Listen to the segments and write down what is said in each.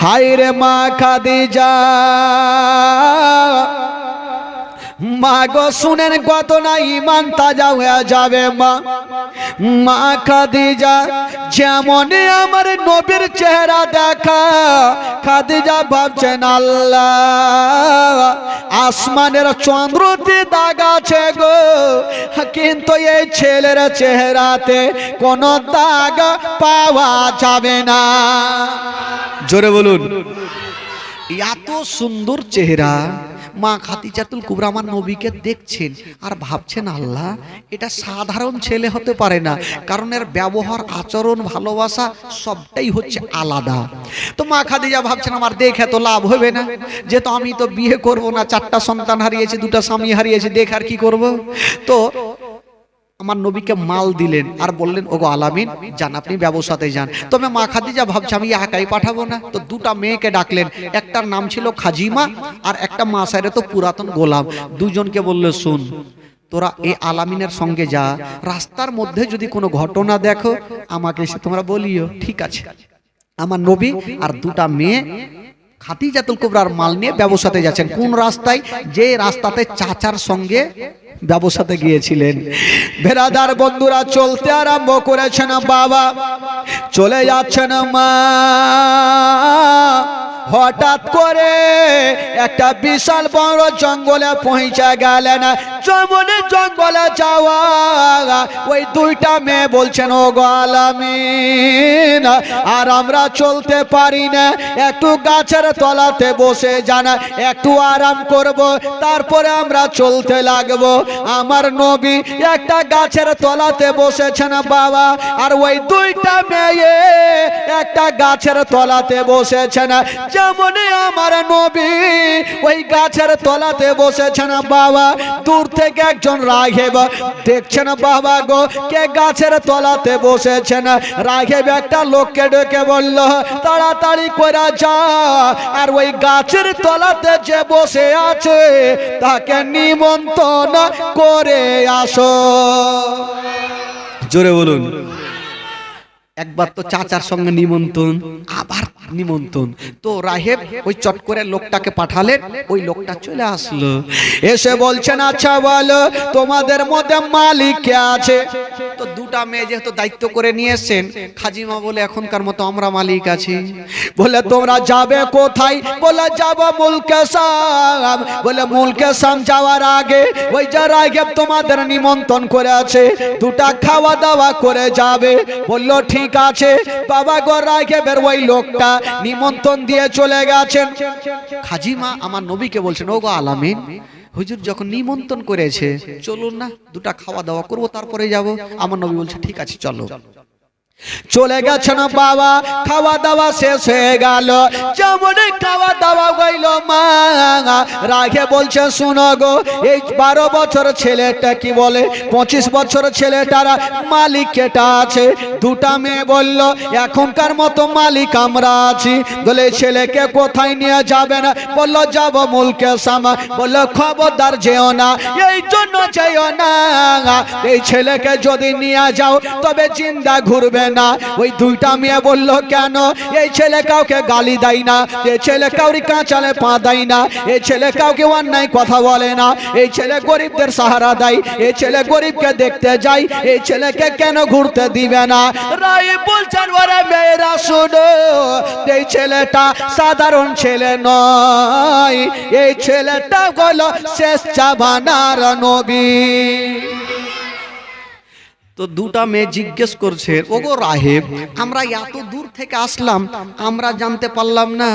হায় রে মা খাদিজা, মা গো শুনেন কত না ইমান তাজা হয়ে যাবে। মা খাদিজা যেমন আমার নবীর চেহারা দেখা, খাদিজা ভাবছেন আল্লাহ আসমানের চন্দ্রতে দাগ আছে গো, কিন্তু এই ছেলের চেহারাতে কোনো দাগ পাওয়া যাবে না। জোরে বলুন। এত সুন্দর চেহারা মা খাদিজাতুল কুবরা আমার নবীকে দেখছেন আর ভাবছেন আল্লাহ এটা সাধারণ ছেলে হতে পারে না, কারণ এর ব্যবহার আচরণ ভালোবাসা সবটাই হচ্ছে আলাদা। তো মা খাদিজা ভাবছেন আমার দেখে তো লাভ হবে না, যেহেতু আমি তো বিয়ে করব না, 4টা সন্তান হারিয়েছি, 2টা স্বামী হারিয়েছি, দেখে আর কি করব। তো আমার নবীকে মাল দিলেন আর বললেন ওগো আলামিন যান, আপনি ব্যবসাতে যান। তবে মা খাদিজা ভাবছে আমি একাই পাঠাবো না, তো 2টা মেয়েকে ডাকলেন। একটার নাম ছিল খাজিমা আর একটা মাসারে তো পুরাতন গোলাম। দুজনকে বললো শুন তোরা এই আলামিনের সঙ্গে যা, রাস্তার মধ্যে যদি কোনো ঘটনা দেখো আমাকে এসে তোমরা বলিও। ঠিক আছে। আমার নবী আর 2টা মেয়ে খাদিজাতুল কুবরার মাল নিয়ে ব্যবসাতে যাচ্ছেন। কোন রাস্তায়? যে রাস্তাতে চাচার সঙ্গে ব্যবসাতে গিয়েছিলেন। বেরাদার বন্ধুরা চলতে আরম্ভ করেছেন, বাবা চলে যাচ্ছেন। মা হঠাৎ করে একটা বিশাল বড় জঙ্গলে পৌঁছে গেলেন। জঙ্গলে যাওয়া ওই 2টা মেয়ে বলছেন ওগো আলামিন আর আমরা চলতে পারি না, একটু গাছের তলাতে বসে যান, একটু আরাম করব, তারপরে আমরা চলতে লাগবো। আমার নবী একটা গাছের তলাতে বসেছেন বাবা, আর ওই 2টা মেয়ে একটা গাছের তলাতে বসেছেন। যেমন আমার নবী ওই গাছের তলাতে বসেছেন বাবা, দূর থেকে একজন রাঘেব দেখছেন বাবা গো কে গাছের তলাতে বসেছেন। রাঘেব একটা লোককে ডেকে বলল তাড়াতাড়ি করে যা আর ওই গাছের তলাতে যে বসে আছে তাকে নিমন্ত্রণ করে আসো। জোরে বলুন। একবার তো চাচার সঙ্গে নিমন্ত্রণ, আবার নিমন্ত্রণ। তো রাহেব ওই চট করে লোকটাকে পাঠালেন, ওই লোকটা চলে আসলো, এসে বলছেন আচ্ছা বলো তোমাদের মধ্যে মালিক কে আছে? তো 2টা মেয়ে যেহেতু দায়িত্ব করে নিয়ে এসেছেন, খাজিমা বলে এখনকার মতো আমরা মালিক আছি। বলে তোমরা যাবে কোথায়? বলে যাব মুলকে শাম। বলে মুলকে শাম যাওয়ার আগে ওই যে রাহেব তোমাদের নিমন্ত্রণ করে আছে, 2টা খাওয়া দাওয়া করে যাবে। বললো ঠিক আছে বাবা গো। রাঘেবের ওই লোকটা নিমন্ত্রণ দিয়ে চলে গেছেন। খাজিমা আমার নবীকে বলছেন ওগো আলামিন হুজুর যখন নিমন্ত্রণ করেছে চলুন না 2টা খাওয়া দাওয়া করবো তারপরে যাব। আমার নবী বলছে ঠিক আছে চলো। চলে গেছেন বাবা, খাওয়া দাওয়া শেষ হয়ে গেল। যেমন খাওয়া দাওয়া হইল মা রাঘে বলছে শুনো গো এই 12 বছর ছেলেটা কি বলে 25 বছর ছেলেটার মালিক কেটা আছে? 2টা মেয়ে বলল এখনকার মতো মালিক আমরা আছি। বলে ছেলেকে কোথায় নিয়ে যাবেন? বলল যাব মুলকে শাম। বলল খবরদার যেও না, এই জন্য যেও না এই ছেলেকে যদি নিয়ে যাও তবে জিন্দা ঘুরবে না। ওই 2টা মেয়ে বলল কেন? এই ছেলে কাউকে গালি দেয় না, এই ছেলে কাউরি কাঁচালে পা দেয় না, এই ছেলে কাউকে অন্যায় কথা বলে না, এই ছেলে গরিবদের সাহারা দেয়, এই ছেলে গরিবকে দেখতে যায়, এই ছেলেকে কেন ঘুরতে দিবে না? রাই বলছেন ওরে মেয়েরা শুনো এই ছেলেটা সাধারণ ছেলে নয়, এই ছেলেটা হলো শেষ জামানার নবী। তো 2টা মেয়ে জিজ্ঞেস করছে ওগো রাহেব আমরা এত দূর থেকে আসলাম আমরা জানতে পারলাম না,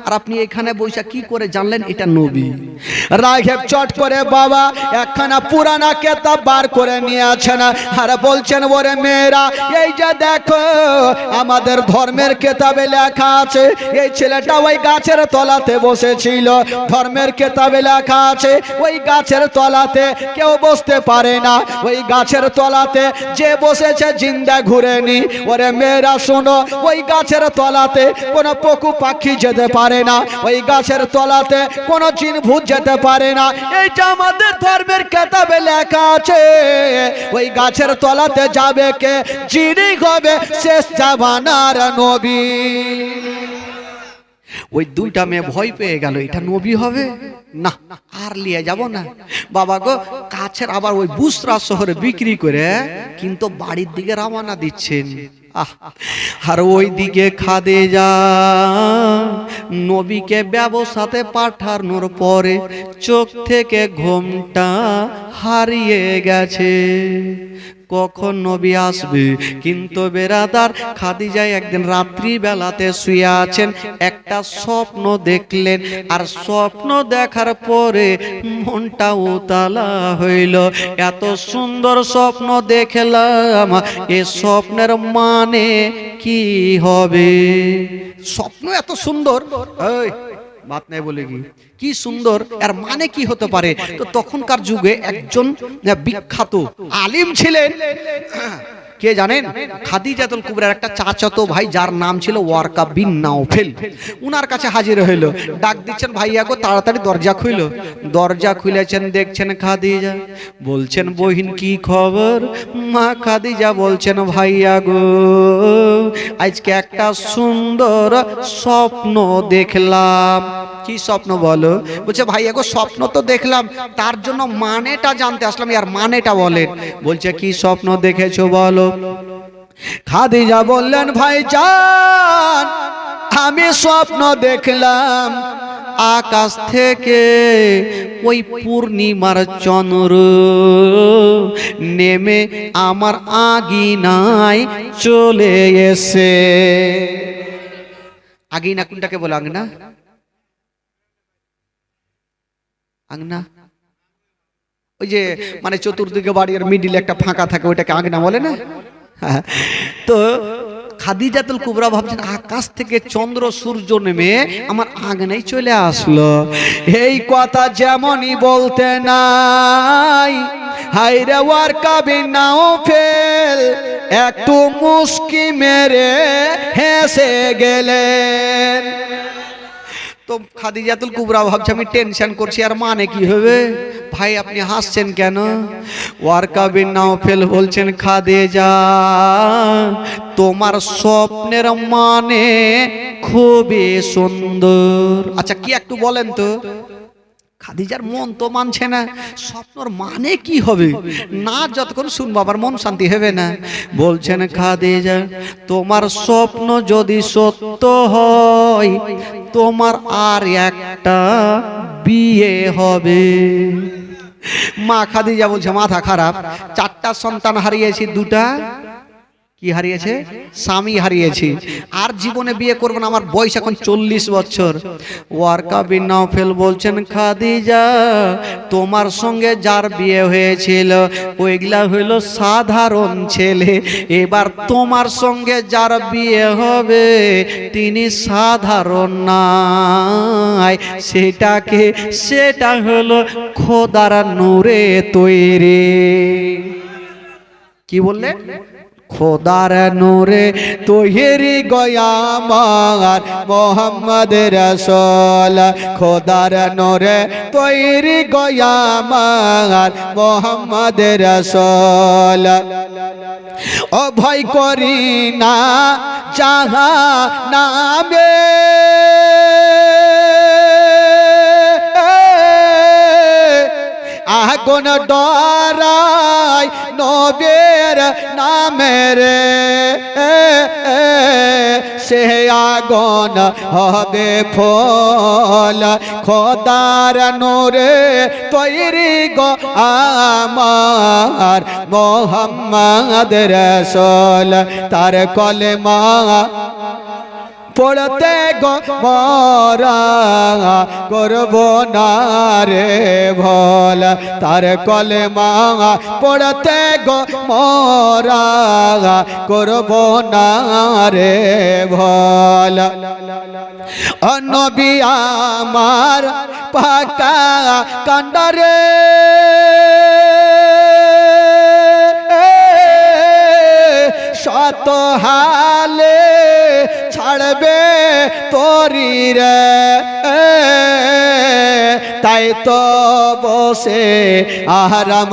আর আপনি এখানে বসে কি করে জানলেন এটা নবী? রাহেব চট করে বাবা একখানা পুরানা কিতাব বার করে নিয়ে আছেন আর বলছেন ওরে মেয়েরা এই যে দেখো আমাদের ধর্মের কিতাবে লেখা আছে এই ছেলেটা ওই গাছের তলাতে বসেছিল। ধর্মের কিতাবে লেখা আছে ওই গাছের তলাতে কেউ বসতে পারে না, ওই গাছের তলাতে যে বসেছে জিন্দা ঘুরেনি। ওরে মেয়েরা শোনো ওই গাছের তলাতে কোনো পশু পাখি যেতে পারে না, ওই গাছের তলাতে কোনো জিন ভূত যেতে পারে না, এইটা আমাদের ধর্মের কিতাবে লেখা আছে। ওই গাছের তলাতে যাবে কে? যিনি হবে শেষ জামানার নবী। ওই দুইটা মেয়ে ভয় পেয়ে গেল, এটা নবী হবে না, আর নিয়ে যাব না। বাবা গো, কাছের আবার ওই বুসরা শহরে বিক্রি করে কিন্তু বাড়ির দিকে রওনা দিচ্ছেন। আর ওই দিকে খাদিজা নবীকে ব্যবসাতে পাঠানোর পরে চোখ থেকে ঘুমটা হারিয়ে গেছে, কখন নবী আসবে। কিন্তু বেরাদার, খাদিজা একদিন রাত্রি বেলাতে শুয়ে আছেন, একটা স্বপ্ন দেখলেন। আর স্বপ্ন দেখার পরে মনটা উতালা হইল। এত সুন্দর স্বপ্ন দেখলাম, এ স্বপ্নের মানে কি হবে? স্বপ্ন এত সুন্দর, বাত নাই বলে কি সুন্দর, এর মানে কি হতে পারে? তো তখনকার যুগে একজন বিখ্যাত আলিম ছিলেন, কে জানেন? খাদিজাতুল কুবরার একটা চাচাতো ভাই, যার নাম ছিল ওয়ারকা বিন নাওফেল। উনার কাছে হাজির হইল, ডাক দিচ্ছেন, ভাইয়া গো তাড়াতাড়ি দরজা খুইল। দরজা খুলেছেন, দেখছেন খাদিজা। বলছেন, বহিন কি খবর? মা খাদিজা বলছেন, ভাইয়া গো আজকে একটা সুন্দর স্বপ্ন দেখলাম। কি স্বপ্ন বলো? বলছে, ভাইয়া গো স্বপ্ন তো দেখলাম, তার জন্য মানেটা জানতে আসলাম, আর মানেটা বলেন। বলছে, কি স্বপ্ন দেখেছো বলো? খাদিজা বললেন, ভাইজান আমি স্বপ্ন দেখলাম আকাশ থেকে ওই পূর্ণিমার চন্দ্র নেমে আমার আগিনায় চলে এসে। আগিনা কোনটাকে বলে? আঙনা, আঙনা ওই যে মানে চতুর্দিকে বাড়ির মিডিলে একটা ফাঁকা থাকে, ওইটাকে আঙনা বলে না? তো খাদিজাতুল কুবরা ভাবছেন, আকাশ থেকে চন্দ্র সূর্য নেমে আমার আঙনায় চলে আসলো। এই কথা যেমনই বলতে নাই, হায়রে ওয়ারকা বিন নাওফেল একটু মুস্কি মেরে হেসে গেলেন। তো খাদিজাতুল কুবরা ভাবছে, আমি টেনশন করছি, আর মানে কি হবে? ভাই আপনি হাসছেন কেন? ওয়ারকা বিন নাওফেল বলছেন, খাদিজা তোমার স্বপ্নের মানে খুবই সুন্দর। আচ্ছা কি একটু বলেন তো? খাদিজার মন তো মানছে না, স্বপ্নর মানে কি হবে না, যতক্ষণ শুনবো আবার মন শান্তি হবে না। বলছেন, খাদিজা তোমার স্বপ্ন যদি সত্য হয়, তোমার আর একটা বিয়ে হবে। মা খাদিজা বলছে, মাথা খারাপ, 4টা সন্তান হারিয়েছি, 2টা কি হারিয়েছে? স্বামী হারিয়েছি, আর জীবনে বিয়ে করবো না, আমার বয়স এখন 40 বছর। ওয়ারকা বিন নাওফেল বলছেন, খাদিজা তোমার সঙ্গে যার বিয়ে হয়েছিল ওইগুলা হইল সাধারণ ছেলে, এবার তোমার সঙ্গে যার বিয়ে হবে তিনি সাধারণ নয়, সেটা হলো খোদার নূরে তৈরি। কি বললে? খোদার নূরে তৈরি গয়ামার মোহাম্মদ রাসূল, খোদার নূরে তৈরি গয়ামার মোহাম্মদ রাসূল। ও ভয় করি না জাহান্নামে, আগুন ডরাই নবীর নামের, সে আগুন হবে ফল খোদার নূরে তৈরি গো আমার মোহাম্মদ রাসূল। তার কলেমা পড়তে গো মরা করব না রে ভোল, তার কলেমা পড়তে গো মরা করব না রে ভোল। ও নবী আমার পাকা কান্ডারে, শত হালে ছাড়বে তরি রে, তাই তো বসে আরাম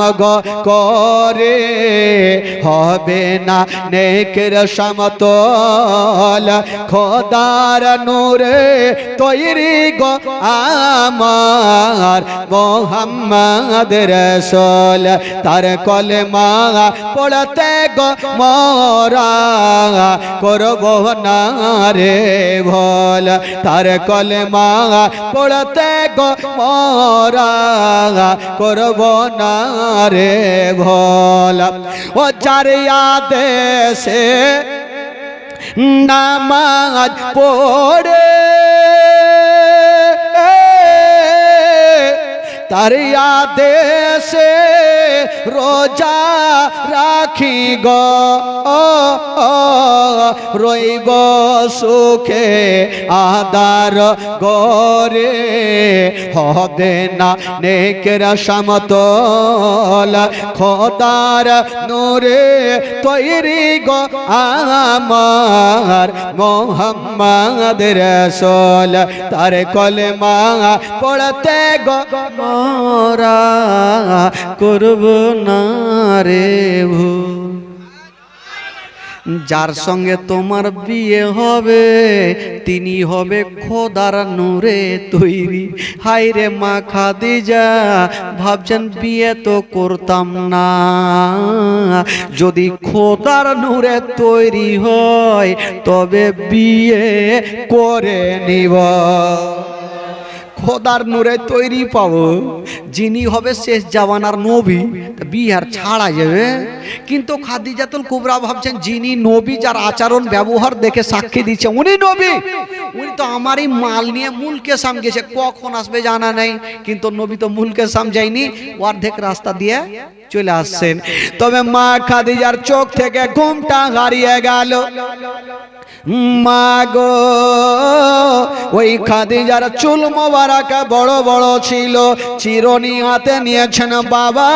করে হবে না নেকের সমতল খোদার নূরে তৈরি গো আমার মোহাম্মদ রাসূল তার কলেমা পড়তে গো মোরা করব না রে ভোল তার কলেমা পড়তে গো মোরা করব না রে ভোল ও যার আদেশে নামাজ পড়ে তার আদেশে রোজা রাখি গো রইব সুখে আদার গরে হবে না নেকের সমতল খোদার নূরে তৈরি গো আমার মোহাম্মদ রাসূল তার কলেমা পড়তে গো মোরা করব না রে ভুল যার সঙ্গে তোমার বিয়ে হবে তিনি হবে খোদার নূরে তৈরি হায় রে মা খাদিজা ভাবছেন বিয়ে তো করতাম না যদি খোদার নূরে তৈরি হয় তবে বিয়ে করে নিব খোদার নূরে তৈরি পাবো যিনি হবে শেষ জামানার নবী বিহার ছাড়া যাবে কিন্তু খাদিজাতুল কুবরা ভাবছেন যিনি নবী যার আচরণ ব্যবহার দেখে সাক্ষী দিচ্ছে উনি নবী উনি তো আমারই মাল নিয়ে মুলকে সাম গেছে কখন আসবে জানা নেই কিন্তু নবী তো মুলকে সাম যায়নি অর্ধেক রাস্তা দিয়ে চলে আসছেন তবে মা খাদিজার চোখ থেকে ঘুমটা হারিয়ে গেল মা গো ওই খাদিজার চুল মোবারক বড় বড় ছিল চিরুনি হাতে নিয়েছেন বাবা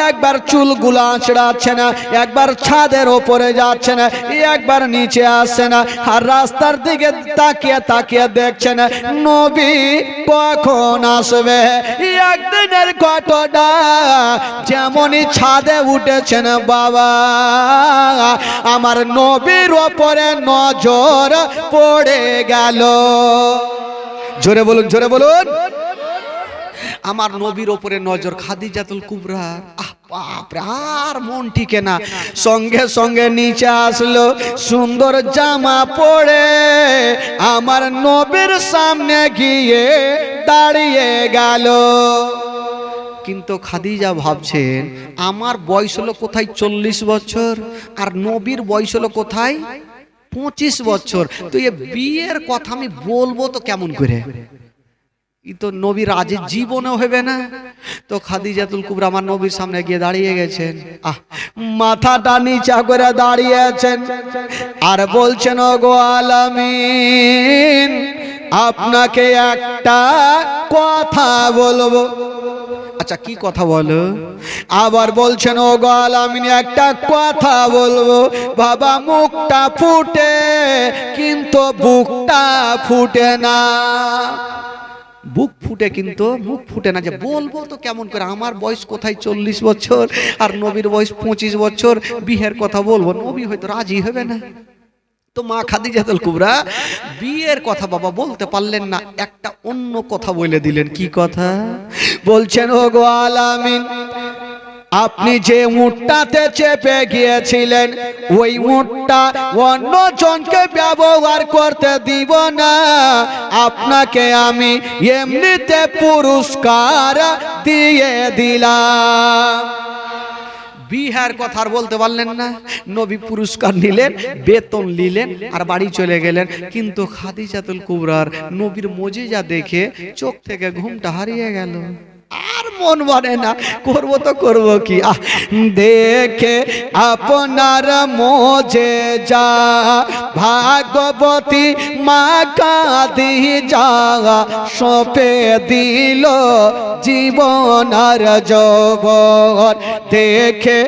একবার চুলগুলো আঁচড়াচ্ছে না একবার ছাদের ওপরে যাচ্ছে না একবার নিচে আসছে না আর রাস্তার দিকে তাকিয়ে তাকিয়ে দেখছেন নবী কখন আসবে একদিনের ঘটনা যেমনই ছাদে উঠেছেন বাবা আমার নবীর ওপরে নজর পড়ে গেল জোরে বলুন আমার নবীর ওপরে নজর খাদিজাতুল কুবরা বাপরে আর মন টিকে না সঙ্গে সঙ্গে নিচে আসলো সুন্দর জামা পরে আমার নবীর সামনে গিয়ে দাঁড়িয়ে গেল কিন্তু খাদিজা ভাবছেন আমার বয়স হলো কোথায় 40 বছর আর নবীর বয়স হলো কোথায় 25 বছর তো এই বিয়ের কথা আমি বলবো তো কেমন করে ই তো নবীর রাজে জীবনেও হবে না তো খাদিজাতুল কুবরা আমার নবীর সামনে গিয়ে দাঁড়িয়ে গেছেন মাথাটা নিচা করে দাঁড়িয়েছেন আর বলছেন ওগো আলামিন আপনাকে একটা কথা বলবো আচ্ছা কি কথা বলো আবার বলছেন ওগো আলামিন একটা কথা বলবো বাবা মুখটা ফুটে কিন্তু বুকটা ফুটে না বুক ফুটে কিন্তু মুখ ফুটে না যে বলবো তো কেমন করে আমার বয়স কোথায় 40 বছর আর নবীর বয়স 25 বছর বিয়ের কথা বলবো নবী হয়তো রাজি হবে না তো মা খাদিজাতুল কুবরা বিয়ের কথা বাবা বলতে পারলেন না একটা অন্য কথা বলে দিলেন কি কথা বলছেন ওগো আলামিন আপনি যে উটটাতে চেপে গিয়েছিলেন ওই উটটা অন্য জনকে ব্যবহার করতে দিব না আপনাকে আমি এমনিতে পুরস্কার দিয়ে দিলাম বিহার কথা আর বলতে পারলেন না নবী পুরস্কার নিলেন বেতন নিলেন আর বাড়ি চলে গেলেন কিন্তু খাদিজাতুল কুবরার নবীর মজিজা দেখে চোখ থেকে ঘুমটা হারিয়ে গেল আর মন মানে না করবো তো করবো কি দেখে আপনার মজেজা ভাগবতী মা খাদিজা সঁপে দিল জীবন আর যৌবন দেখে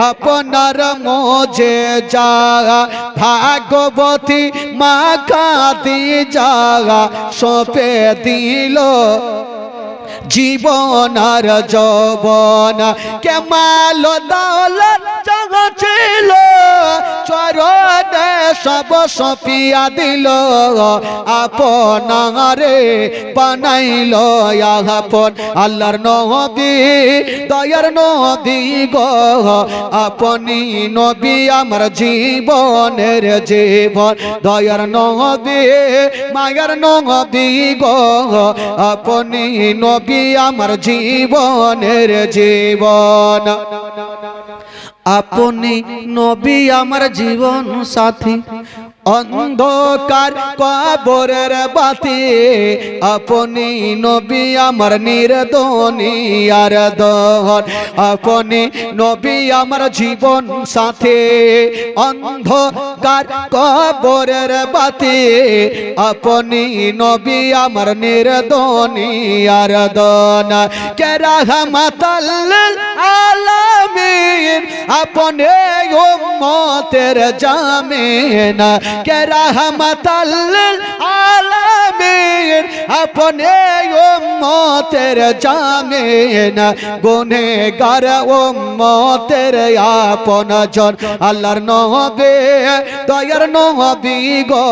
আপনার মজেজা ভাগবতী মা খাদিজা সঁপে দিল জীবন আর যৌবন কেমাল দৌলত জগ ছিল চরণে সব সপিয়া দিল আপনারে বানাইল আপন আল্লাহর নবী দয়ার নবী গো আপনি নবী আমার জীবনের জীবন দয়ার নবী মায়ার নবী গো আপনি নবী আমার জীবনের জীবন আপনি নবী আমার জীবন সাথী অন্ধকার কবরের বাতি আপনি নবী আমার নির্দনী আর দহন আপনি নবী আমার জীবন সাথী অন্ধকার কবরের বাতি আপনি নবী আমার নির্দনী আর দহন কে রাহমাতাল লিল আলামিন আপনি উম্মতের জামিন কে রাহমাতাল লিল আলামিন আপনি উম্মতের জামিন গুনেহগার উম্মতের আপনজন আল্লাহর নবী দয়ার নবী গো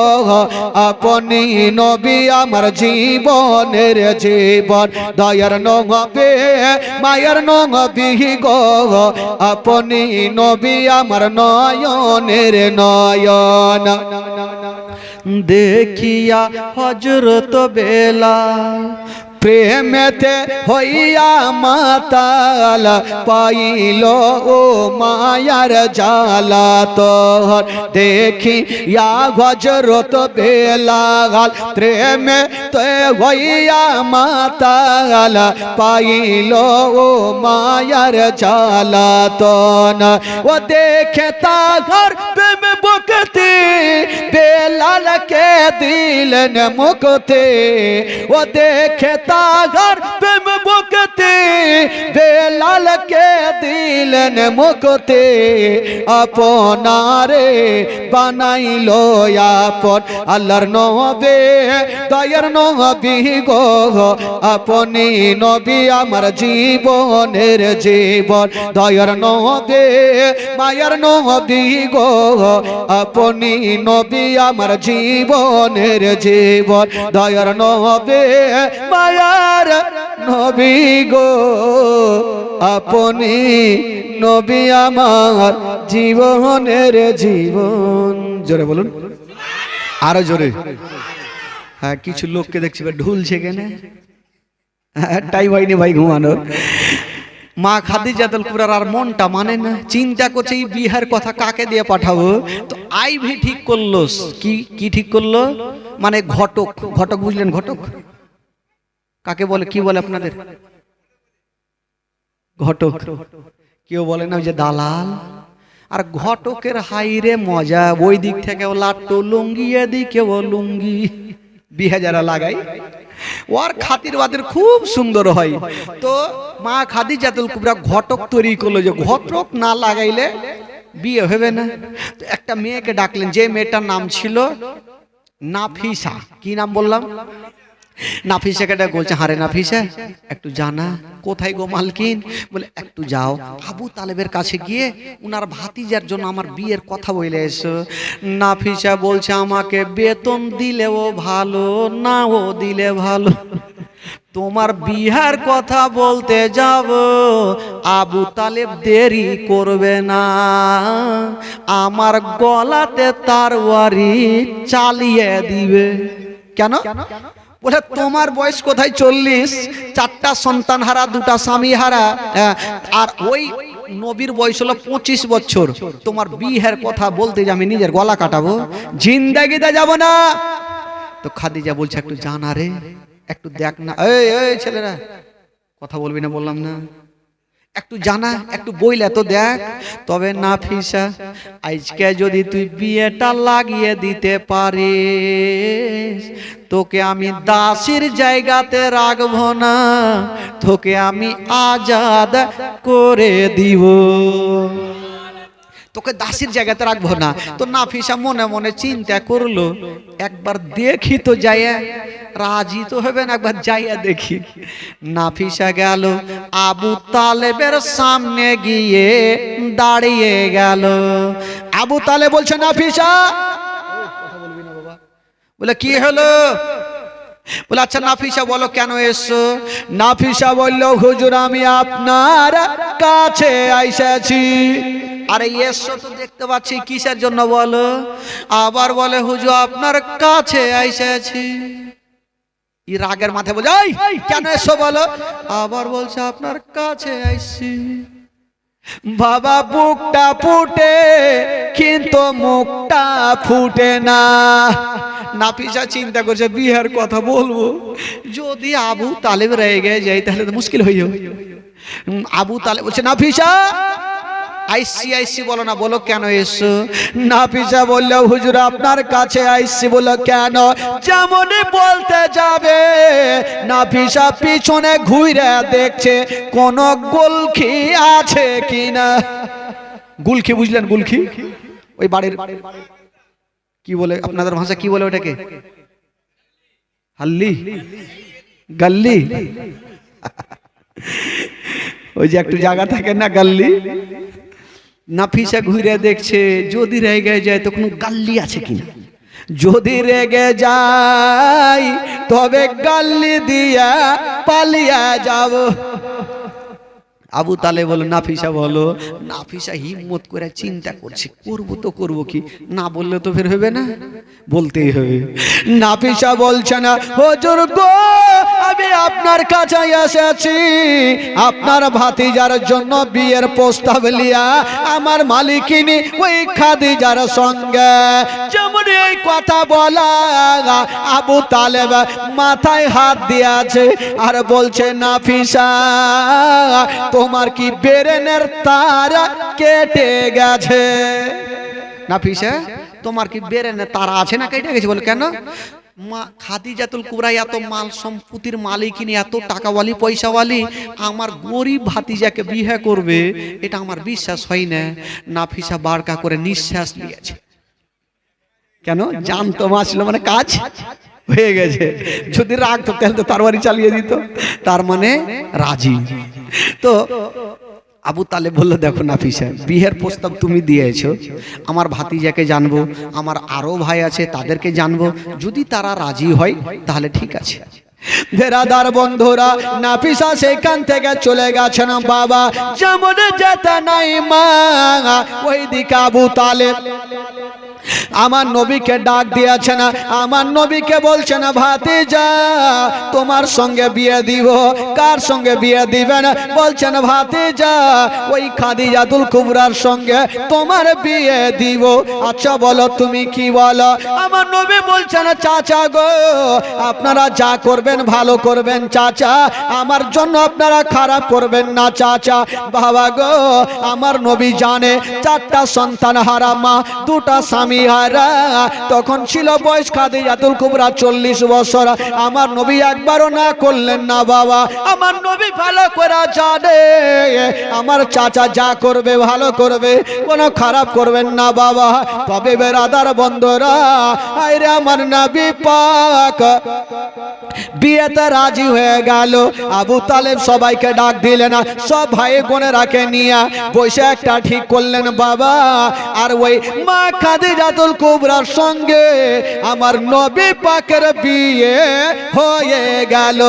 আপনি নবী আমার জীবনের জীবন দয়ার নবী মায়ার নবী গো আপনি নবী আমার নয়নের নয়ন দেখিয়া হযরত বেলাল প্রেমেতে হইয়া মাতাল পাইল ও মায়ার জালা তোর দেখিয়া হযরত বেলাল প্রেমেতে হইয়া মাতাল পাইল ও মায়ার জালা তোন ও দেখে তাহার প্রেম বুকতে বেলালকে দিলেন মুক্তি ও দেখে তাহার প্রেম বুকতে বেলালকে দিলেন মুক্তি আপনারে বানাইল আপন আল্লাহর নবী দয়ার নবী গো আপনি নবী আমার জীবনের জীবন দয়ার নবী মায়ার নবী গো আপনি নবী আমার জীবনের জীবন দয়ার নবী মায়ার নবী গো আপনি নবী আমার জীবনের জীবন জোরে বলুন আরো জোরে হ্যাঁ কিছু লোককে দেখছি ঢুলছে কেন টাইম হয়নি ভাই ঘুমানোর মা খাদিজাতুল কুবরার আর মনটা মানে না চিন্তা করছে এই বিহার কথা কাকে দিয়ে পাঠাবো তো আইভি ঠিক করলো কি ঠিক করলো মানে ঘটক ঘটক বুঝলেন ঘটক কাকে বলে কি বলে আপনাদের ঘটক কেউ বলে না যে দালাল আর ঘটকের হাইরে মজা ওই দিক থেকে ও লাট্টু লুঙ্গি এদিকে ও লুঙ্গি বিয়ে যারা লাগাই ওর খাতির বাতির খুব সুন্দর হয় তো মা খাদিজাতুল কুবরা ঘটক তৈরি করলো যে ঘটক না লাগাইলে বিয়ে হবে না তো একটা মেয়েকে ডাকলেন যে মেয়েটার নাম ছিল নাফিসা কি নাম বললাম নাফিসাকে ডাক বলছে হারে নাফিসা একটু জানা কোথায় গো মালকিন বলে একটু যাও আবু তালেবের কাছে গিয়ে উনার ভাতিজার জন্য আমার বিয়ের কথা বলে এসো নাফিসা বলছে আমাকে বেতন দিলেও ভালো নাও দিলে ভালো তোমার বিহার কথা বলতে যাব আবু তালেব দেরি করবে না আমার গলাতে তরবারি চালিয়ে দিবে কেন বলে তোমার বয়স কোথায় 40 4টা সন্তান হারা 2টা স্বামী হারা আর ওই নবীর বয়স হলো 25 বছর তোমার বিয়ের কথা বলতে যে আমি নিজের গলা কাটাবো জিন্দেগিতে যাব না তো খাদিজা বলছে একটু জানা রে একটু দেখ না এই ছেলেরা কথা বলবি না বললাম না একটু জানা একটু বইলে তো দেখ তবে নাফিসা আজকে যদি তুই বিয়েটা লাগিয়ে দিতে পারিস তোকে আমি দাসীর জায়গাতে রাখবো না তোকে আমি আজাদ করে দিব তো তোকে দাসীর জায়গাতে রাখবো না। তো নাফিসা মনে মনে চিন্তা করলো একবার দেখি তো যাইয়া, রাজি তো হবে না, একবার যাইয়া দেখি। নাফিসা গেল, আবু তালেবের সামনে গিয়ে দাঁড়িয়ে গেল। আবু তালেব বলছে নাফিসা, বলে কি হলো? বলে আচ্ছা নাফিসা বলো কেন এসছো? নাফিসা বলল হুজুর আমি আপনার কাছে আইসাছি। আরে এসছো তো দেখতে পাচ্ছি, কিসের জন্য বলো? আবার বলে হুজুর আপনার কাছে আইসাছি। ই রাগের মাথায় বলে এই কেন এসছো বলো? আবার বলছে আপনার কাছে আইছি। বাবা বুকটা ফুটে কিন্তু মুখটা ফুটে না। নাফিসা চিন্তা করছে বিয়ের কথা বলবো, যদি আবু তালেব রেগে যায় তাহলে তো মুশকিল হয়ে যাবে। আবু তালেব বলছে নাফিসা আইসি আইসি বলো না, বলো কেন এসো? নাফিসা বলল হুজুর আপনার কাছে আইসি। বলো কেন? যেমনই বলতে যাবে নাফিসা পিছনে ঘুরে দেখছে কোন গুলখি আছে কিনা। গুলখি বুঝলেন? গুলখি ওই বাড়ির কি বলে আপনাদের ভাষা, কি বলে ওটাকে? হাল্লি, গাল্লি, ওই যে একটু জায়গা থাকে না গাল্লি। নাফিসা ঘুরে দেখছে যদি রেগে যায় তো কোনো গাল্লি আছে কিনা। যদি রেগে যায় তবে গাল্লি দিয়া পালিয়ে যাব। আবু তালেব বলো নাফিসা বলো। নাফিসা হিম্মত করে চিন্তা করছে করবো তো করবো কি, না বললে তো ফের হবে না, বলতেই হবে। নাফিসা বলছে না হুজুর গো আমি আপনার কাছে এসেছি আপনার ভাতিজার জন্য বিয়ের প্রস্তাব লিয়া আমার মালিকিনী ওই খাদিজার সঙ্গে। যেমন এই কথা বলা আবু তালেব মাথায় হাত দিয়েছে আর বলছে নাফিসা তোমার কি বেরেনের তার কেটে গেছে? নাফিসা তোমার কি বেরেনের তার আছে না কেটে গেছে? বলে কেন? মা খাদিজাতুল কুবরা এত মাল সম্পত্তির মালিকিনী, এত টাকাওয়ালি পয়সাওয়ালি, আমার গরিব ভাতিজাকে বিয়ে করবে এটা আমার বিশ্বাস হয় না। নাফিসা বারকা করে নিঃশ্বাস নিয়েছে। কেন? জানতো মাসলো মানে কাজ হয়ে গেছে। যদি রাখতো তাহলে তো তরবারি চালিয়ে দিত। তার মানে রাজি। তো আবু তালেব বলল দেখো নাফিসা বিয়ের প্রস্তাব তুমি দিয়েছো, আমার ভাতিজাকে জানবো, আমার আরো ভাই আছে তাদেরকে জানবো, যদি তারা রাজি হয় তাহলে ঠিক আছে। বেরাদার বন্ধুরা নাফিসা সেখান থেকে চলে গেছেন। বাবা যেমন যেতে নাই মা ওই দিকে আবু তালেব আমার নবীকে ডাক দিয়েছে না, আমার নবীকে বলছে না ভাতিজা তোমার সঙ্গে বিয়ে দিব। কার সঙ্গে বিয়ে দিবেন? বলছেন ভাতিজা ওই খাদিজাতুল কুবরার সঙ্গে তোমার বিয়ে দিব। আচ্ছা বলো তুমি কি বলো? আমার নবী বলছেন চাচা গো আপনারা যা করবেন ভালো করবেন চাচা, আমার জন্য আপনারা খারাপ করবেন না চাচা। বাবা গো আমার নবী জানে চারটা সন্তান হারা মা, দুটা স্বামী হারা, তখন ছিল বয়স খাদিজাতুল কুবরা 40 বছর। আমার নবী একবারও না করলেন না বাবা। আমার নবী ভালো করে জানে আমার চাচা যা করবে ভালো করবে, কোনো খারাপ করবেন না বাবা। তবে বেরাদার বন্ধুরা আইরে আমার নবী পাক বিয়েতে রাজি হয়ে গেল। আবু তালেব সবাইকে ডাক দিলেন, সব ভাই বোনেরাকে নিয়ে বসে একটা ঠিক করলেন বাবা। আর ওই মা খাদিজাতুল কুবরার সঙ্গে আমার নবী পাকের বিয়ে হয়ে গেল।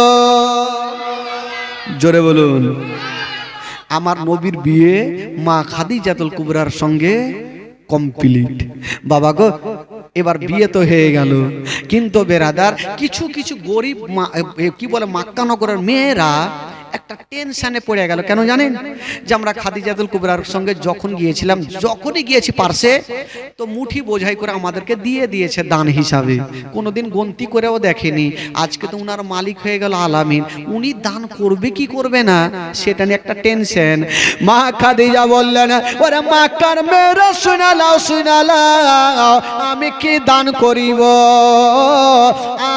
জোরে বলুন। আমার নবীর বিয়ে মা খাদিজাতুল কুবরার সঙ্গে কমপ্লিট। বাবা গো এবার বিয়ে তো হয়ে গেল, কিন্তু বেরাদার কিছু কিছু গরিব কি বলে মক্কা নগরের মেয়েরা একটা টেনশনে পড়ে গেল। কেন জানেন? যে আমরা খাদিজাতুল কুবরার সঙ্গে যখন গিয়েছিলাম, যখনই গিয়েছি পার্সে তো মুঠি বোঝাই করে আমাদেরকে দিয়ে দিয়েছে দান হিসাবে, কোনোদিন গন্তি করেও দেখেনি। আজকে তো উনার মালিক হয়ে গেল আলামিন, উনি দান করবে কি করবে না সেটা নিয়ে একটা টেনশন। মা খাদিজা বললেন ওরে মক্কার মেয়েরা শুনালাও শুনালাও, আমি কি দান করিব?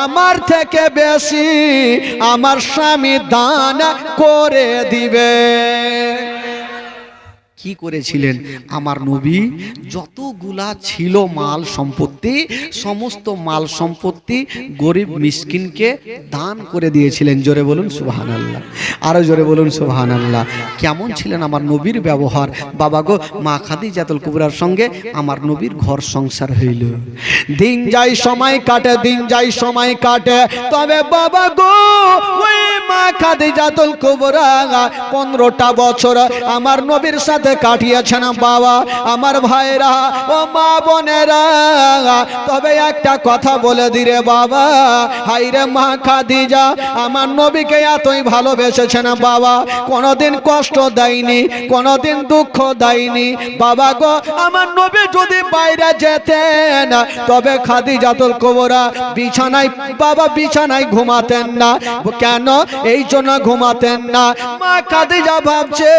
আমার থেকে বেশি আমার স্বামী দান করে দিবে। কি করেছিলেন? আমার নবী যতগুলা ছিল মাল সম্পত্তি, সমস্ত মাল সম্পত্তি গরিব মিসকিনকে দান করে দিয়েছিলেন। জোরে বলুন সুবহানাল্লাহ, আরো জোরে বলুন সুবহানাল্লাহ। কেমন ছিলেন আমার নবীর ব্যবহার? বাবা গো, মা খাদিজাতুল কুবরার সঙ্গে আমার নবীর ঘর সংসার হইল। দিন যায় সময় কাটে, দিন যায় সময় কাটে, তবে বাবা গো ওই মা খাদিজাতুল কুবরা 15টা বছর আমার নবীর সাথে কাটিয়েছেন। বাবা আমার ভাইরা ও মা বোনেরা, তবে একটা কথা বলে দিরে বাবা, হাইরে মা খাদিজা আমার নবীকে এতই ভালোবেসেছেন বাবা, কোনোদিন কষ্ট দেয়নি, কোনোদিন দুঃখ দেয়নি। বাবা গো, আমার নবী যদি বাইরে যেতেন তবে খাদিজাতুল কুবরা বিছানায়, বাবা বিছানায় ঘুমাতেন না। কেন? এই জন্য ঘুমাতেন না, মা খাদিজা ভাবছে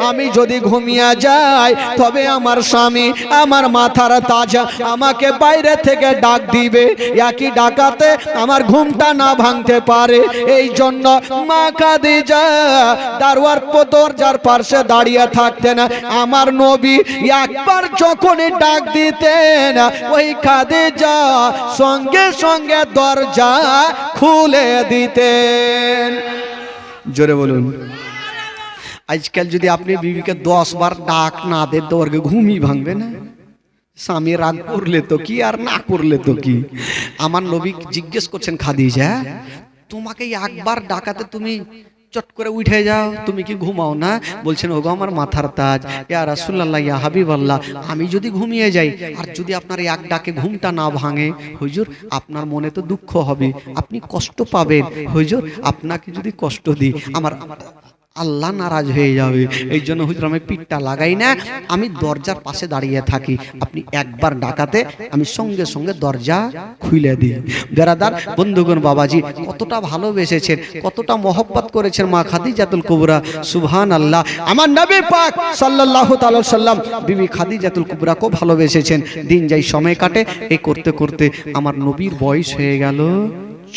আমি যদি ঘুমিয়ে যাই তবে আমার স্বামী, আমার মাথার তাজ আমাকে বাইরে থেকে ডাক দিবে, একই ডাকাতে আমার ঘুমটা না ভাঙতে পারে। এই জন্য মা খাদিজা দরজার পাশে দাঁড়িয়ে থাকতেন। আমার নবী একবার যখনই ডাক দিতেন ওই খাদিজা সঙ্গে সঙ্গে দরজা খুলে দিতেন। জোরে বলুন। আজকাল যদি আপনি বিবিকে 10 বার ডাক না দেন তো ওর ঘুমই ভাঙবে না। স্বামী রাগ করলে তো কি, আর না করলে তো কি। আমার নবী জিজ্ঞেস করছেন, খাদিজা তোমাকে একবার ডাকাতে তুমি চট করে উঠে যাও, তুমি কি ঘুমাও না? বলছেন ওগো আমার মাথার তাজ, ইয়া রাসূলুল্লাহ, ইয়া হাবিবাল্লাহ, আমি যদি ঘুমিয়ে যাই আর যদি আপনার এক ডাকে ঘুমটা না ভাঙে, হুজুর আপনার মনে তো দুঃখ হবে, আপনি কষ্ট পাবেন। হুজুর আপনাকে যদি কষ্ট দিই আমার আল্লাহ নারাজ হয়ে যাবে। এই জন্য হুজুর আমি পিঠটা লাগাই না, আমি দরজার পাশে দাঁড়িয়ে থাকি, আপনি একবার ডাকাতে আমি সঙ্গে সঙ্গে দরজা খুলে দিই। বেরাদার বন্ধুগণ, বাবাজি কতটা ভালোবেসেছেন, কতটা মহব্বত করেছেন মা খাদিজাতুল কুবরা। সুবহানাল্লাহ। আমার নবী পাক সাল্লাল্লাহু তাআলা সাল্লাম বিবি খাদিজাতুল কুবরাকে ভালোবেসেছেন। দিন যাই সময় কাটে, এই করতে করতে আমার নবীর বয়স হয়ে গেল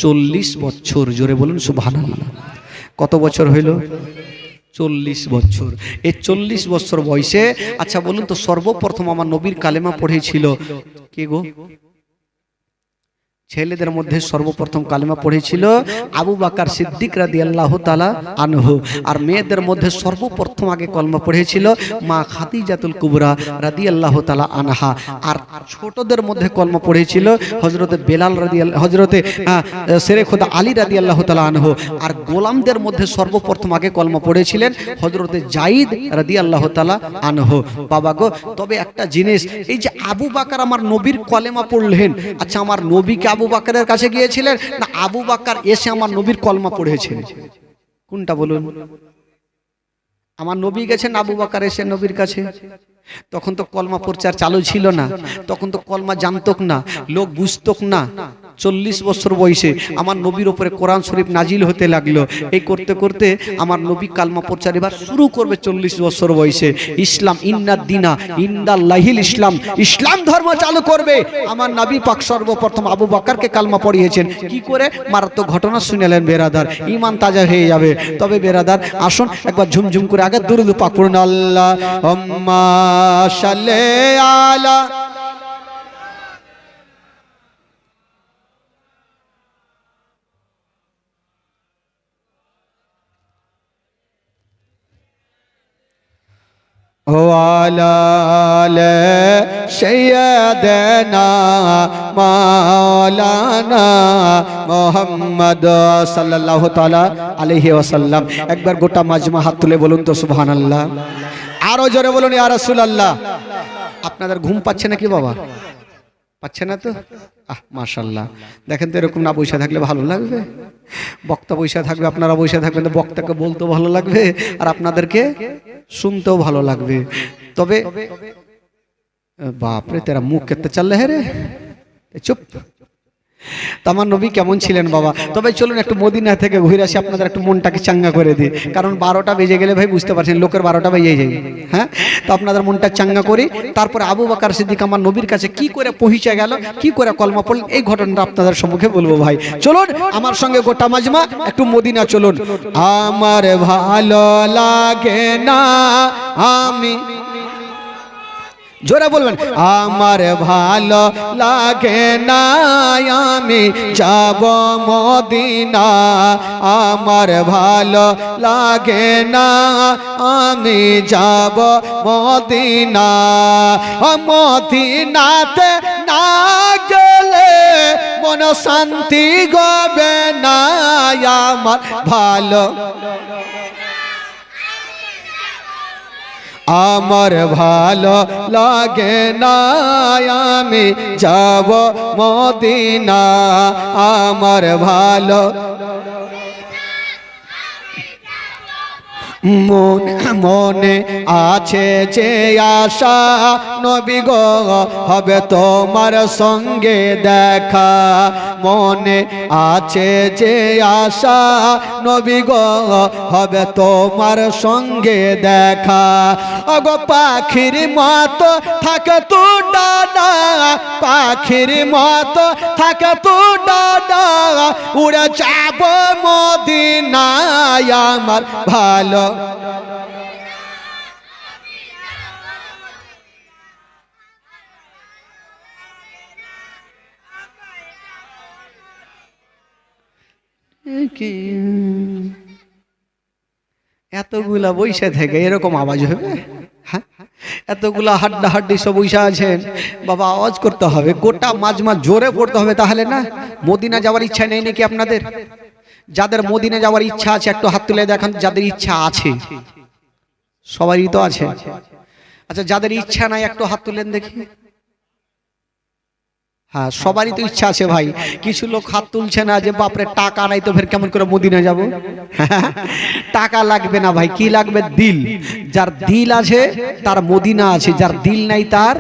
40 বছর। জোরে বলুন সুবহানাল্লাহ। কত বছর হইল? 40 বছর। এই 40 বছর বয়সে, আচ্ছা বলুন তো, সর্বপ্রথম আমার নবীর কালেমা পড়েছিল কে গো? ছেলেদের মধ্যে সর্বপ্রথম কালেমা পড়েছিল আবু বকর সিদ্দিক রাদিয়াল্লাহু তাআলা আনহু, আর মেয়েদের মধ্যে সর্বপ্রথম আগে কলমা পড়েছিল মা খাদিজাতুল কুবরা রাদিয়াল্লাহু তাআলা আনহা, আর ছোটদের মধ্যে কলমা পড়েছিল হযরতে বেলাল রাদিয়াল্লাহু, হযরতে শেরে খোদা আলী রাদিয়াল্লাহু তাআলা আনহু, আর গোলামদের মধ্যে সর্বপ্রথম আগে কলমা পড়েছিলেন হযরতে যায়েদ রাদিয়াল্লাহু তাআলা আনহু। বাবা গো, তবে একটা জিনিস, এই যে আবু বকর আমার নবীর কলেমা পড়লেন, আচ্ছা আমার নবীকে আবু বকরের কাছে গিয়েছিলেন না আবু বকর এসে আমার নবীর কলমা পড়েছেন? কোনটা বলুন? আমার নবী গেছেন, আবু বকর এসে নবীর কাছে? তখন তো কলমা প্রচার চালু ছিল না, তখন তো কলমা জানতক না, লোক বুঝতক না। 40 বছর বয়সে আমার নবীর উপরে কোরআন শরীফ নাজিল হতে লাগলো। এই করতে করতে আমার নবী কালমা প্রচার এবার শুরু করবে 40 বছর বয়সে। ইসলাম ইন্নাদ দিনা ইনদাল্লাহিল ইসলাম, ইসলাম ধর্ম চালু করবে। আমার নবী পাক সর্বপ্রথম আবু বকরকে কালমা পড়িয়েছেন। কি করে? মারাত্মক ঘটনা শুনেলেন বেরাদার, ঈমান তাজা হয়ে যাবে। তবে বেরাদার আসুন একবার ঝুমঝুম করে আগে দুরূদ পাক পড়ুন। আল্লাহুম্মা সাল্লি আলা ওয়ালা আলে সাইয়্যিদানা মাওলানা মুহাম্মদ সাল্লাল্লাহু তাআলা আলাইহি ওয়াসাল্লাম। একবার গোটা মাজমা হাত তুলে বলুন তো সুবহানাল্লাহ। আরো জোরে বলুন ইয়া রাসূলুল্লাহ। আপনাদের ঘুম পাচ্ছে নাকি বাবা? পাচ্ছে না তো? মাশাআল্লাহ। দেখেন তো, এরকম না বসে থাকলে ভালো লাগবে? বক্তা বসে থাকবে, আপনারা বসে থাকবেন, তো বক্তাকে বলতেও ভালো লাগবে আর আপনাদেরকে শুনতেও ভালো লাগবে। তবে বাপরে, তেরা মুখ কেতে চল রে, চুপ। তো আমার নবী কেমন ছিলেন বাবা। তবে চলুন একটু মদিনা থেকে ঘুরে আসি, আপনাদের একটু মনটাকে চাঙ্গা করে দিই, কারণ 12টা বেজে গেলে ভাই বুঝতে পারছেন লোকের 12টা বেজে যায়। হ্যাঁ, তো আপনাদের মনটা চাঙ্গা করি। তারপরে আবু বকর সিদ্দিক আমার নবীর কাছে কি করে পৌঁছে গেল, কি করে কলমা পড়লেন, এই ঘটনাটা আপনাদের সম্মুখে বলবো ভাই। চলুন আমার সঙ্গে গোটা মাজমা একটু মদিনা চলুন। আমার ভালো লাগে না আমি, জোরে বলবেন, আমার ভালো লাগে না আমি যাব মদিনা, আমার ভালো লাগে না আমি যাব মদিনা, মদিনাতে না গেলে মন শান্তি হবে না, আমার ভালো আমার ভালো লাগে না আমি যাব মদিনা, আমার ভালো মনে আছে যে আশা নবী গো হবে তোমার সঙ্গে দেখা, মনে আছে যে আশা নবী গো হবে তোমার সঙ্গে দেখা, ওগো পাখির মতো থাকে তো ডানা, পাখির মতো থাকে তো ডানা, উড়ে যাব মদিনায় আমার ভালো এতগুলা বৈশা থেকে এরকম আওয়াজ হবে? হ্যাঁ, এতগুলা হাড্ডা হাড্ডি সব বৈশা আছেন বাবা, আওয়াজ করতে হবে, গোটা মাজমা জোরে পড়তে হবে, তাহলে না। মদিনা যাওয়ার ইচ্ছা নেই নাকি আপনাদের? যাদের মদিনা যাওয়ার ইচ্ছা আছে একটু হাত তুলে দেখান, যাদের ইচ্ছা আছে। সবারই তো আছে। আচ্ছা, যাদের ইচ্ছা নাই একটু হাত তুলেন দেখি। হ্যাঁ, সবারই তো ইচ্ছা আছে ভাই। কিছু লোক হাত তুলছে না যে বাপরে টাকা নাই তো ফের কেমন করে মদিনা যাব। টাকা লাগবে না ভাই, কি লাগবে? দিল। যার দিল আছে তার মদিনা আছে, যার দিল নাই তার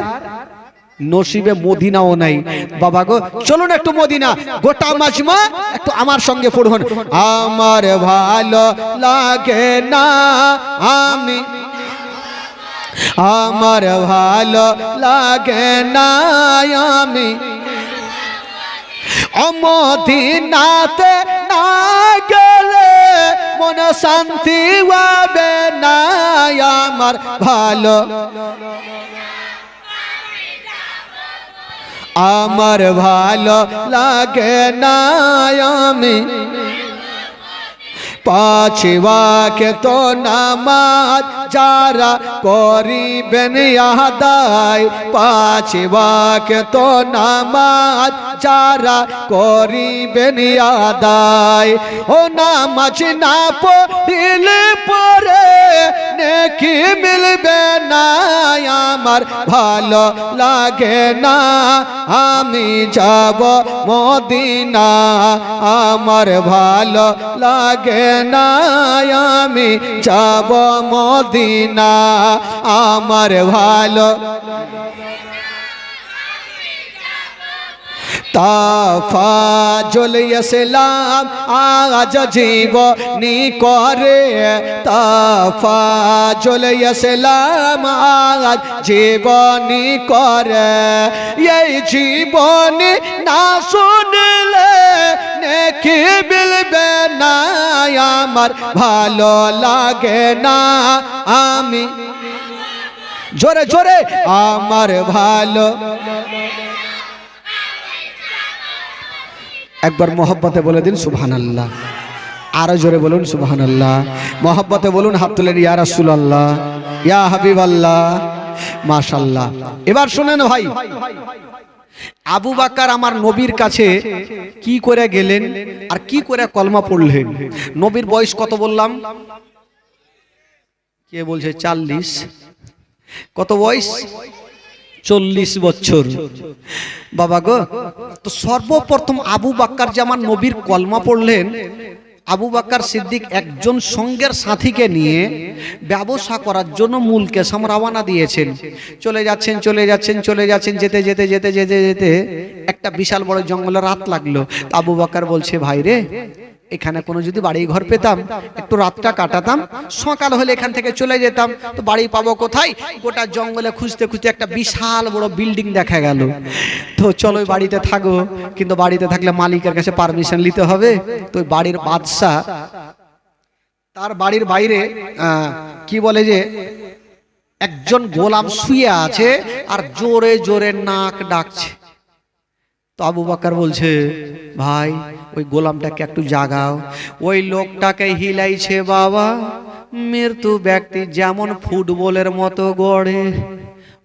নসিবে মদিনাও নাই বাবা গো। চলুন একটু মদিনা গোটা মাজমা একটু আমার সঙ্গে পড়ুন। আমার ভালো লাগে না আমি, আমার ভালো লাগে না আমি মদিনাতে না গেলে মন শান্তি হবে না, আমার ভালো আমার ভালো লাগে না আমি পাঁচ ওয়াক্ত নামাজ যারা করিবেন আদায়, পাঁচ ওয়াক্ত নামাজ যারা করিবেন আদায়, ও নামাজ না পড়িলে পরে নেকি মিলবে না, আমার ভালো লাগে না আমি যাব মদিনা, আমার ভালো লাগে না আমি যাব মদিনা, আমার ভালো তাফাজুল ইসলাম আজ জীবনী করে, তাফাজুল ইসলাম আজ জীবনী করে, এই জীবনী না শুনলে নেকি মিলবে না, আমার ভালো লাগে না আমি জোরে জোরে আমার ভালো। একবার মোহব্বতে বলে দিন সুবহানাল্লাহ, আরো জোরে বলুন সুবহানাল্লাহ, মোহব্বতে বলুন হাত তুলেন ইয়া রাসূলুল্লাহ ইয়া হাবিবাল্লাহ মাশাআল্লাহ। এবার শুনেন ভাই, আবু বকর আমার নবীর কাছে কি করে গেলেন আর কি করে কলমা পড়লেন। নবীর বয়স কত বললাম? কে বলছে 40? কত বয়স? 40 বছর বাবা গো। তো সর্বপ্রথম আবু বকর যে আমার নবীর কলমা পড়লেন, আবু বকর সিদ্দিক একজন সঙ্গের সাথীকে নিয়ে ব্যবসা করার জন্য মুলকেশম রওনা দিয়েছেন। চলে যাচ্ছেন যেতে যেতে একটা বিশাল বড় জঙ্গলে রাত লাগলো। আবু বকর বলছে, ভাই রে, এখানে কোনো যদি বাড়ি ঘর পেতাম একটু রাতটা কাটাতাম, সকাল হলে এখান থেকে চলে যেতাম। তো বাড়ি পাবো কোথায়? গোটা জঙ্গলে খুঁজতে খুঁজতে একটা বিশাল বড় বিল্ডিং দেখা গেল। তো চলো বাড়িতে থাকবো, কিন্তু বাড়িতে থাকলে মালিকের কাছে পারমিশন নিতে হবে। তো বাড়ির বাদশা তার বাড়ির বাইরে কি বলে যে একজন গোলাম শুয়ে আছে আর জোরে জোরে নাক ডাকছে। তো আবু বকর বলছে, ভাই ওই গোলামটাকে একটু জাগাও। ওই লোকটাকে হিলাইছে বাবা, মৃত্যু ব্যক্তি যেমন ফুটবলের মতো গড়ে,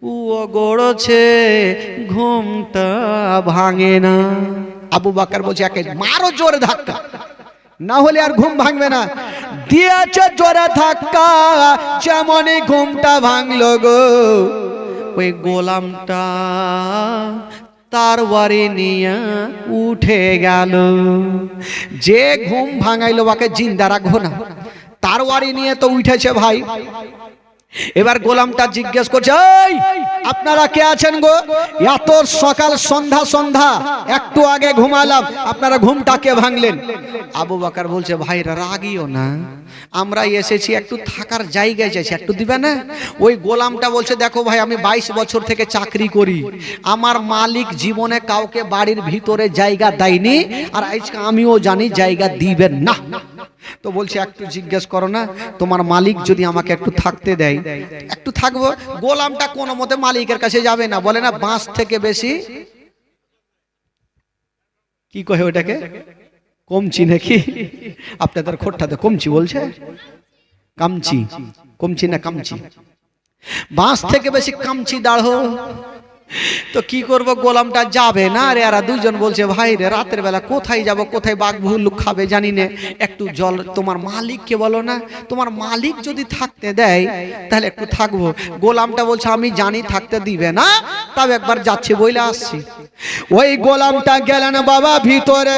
ও গড়ছে, ঘুমটা ভাঙে না। আবু বকর বলছে, একে মারো জোরে ধাক্কা, না হলে আর ঘুম ভাঙবে না। দিয়েছে জোরে ধাক্কা, যেমনই ঘুমটা ভাঙলো গো। ওই গোলামটা তার বাড়ি নিয়ে উঠে গেল। যে ঘুম ভাঙাইলো ওকে জিন্দা রাখবো না, তার বাড়ি নিয়ে তো উঠেছে ভাই। এবার গোলামটা জিজ্ঞেস করছে, এই আপনারা কে আছেন গো? এত সকাল সন্ধ্যা একটু আগে ঘুমালাম, আপনারা ঘুমটা কে ভাঙলেন? আবু বকর বলছে, ভাই রাগিও না, আমরা এসেছি একটু থাকার জায়গায় চাইছি, একটু দিবে না? ওই গোলামটা বলছে, দেখো ভাই, আমি 22 বছর থেকে চাকরি করি, আমার মালিক জীবনে কাউকে বাড়ির ভিতরে জায়গা দেয়নি, আর আজকে আমিও জানি জায়গা দিবেন না। তো বলছে, একটু জিজ্ঞেস করো না, তোমার মালিক যদি আমাকে একটু থাকতে দেয় একটু থাকবো। গোলামটা কোনো মতে মালিকের কাছে যাবে না, বলে না বাঁশ থেকে বেশি কি কহে ওটাকে, কমচি নাকি? আপনাদের খোট্টাতে কমচি বলছে, কামচি, কমচি না কামচি, বাঁশ থেকে বেশি কামচি দাঁড়। তো কি করব, গোলামটা যাবে না রে। আর দুইজন বলছে, ভাই রে, রাতের বেলা কোথায় যাব, কোথায় বাঘ ভুল্লুক খাবে জানি না, একটু জল তোমার মালিককে বলো না, তোমার মালিক যদি থাকতে দেয় তাহলে একটু থাকবো। গোলামটা বলছে, আমি জানি থাকতে দিবে না, তবে একবার যাচ্ছি বইলে আসছি। ওই গোলামটা গেলেন বাবা ভিতরে,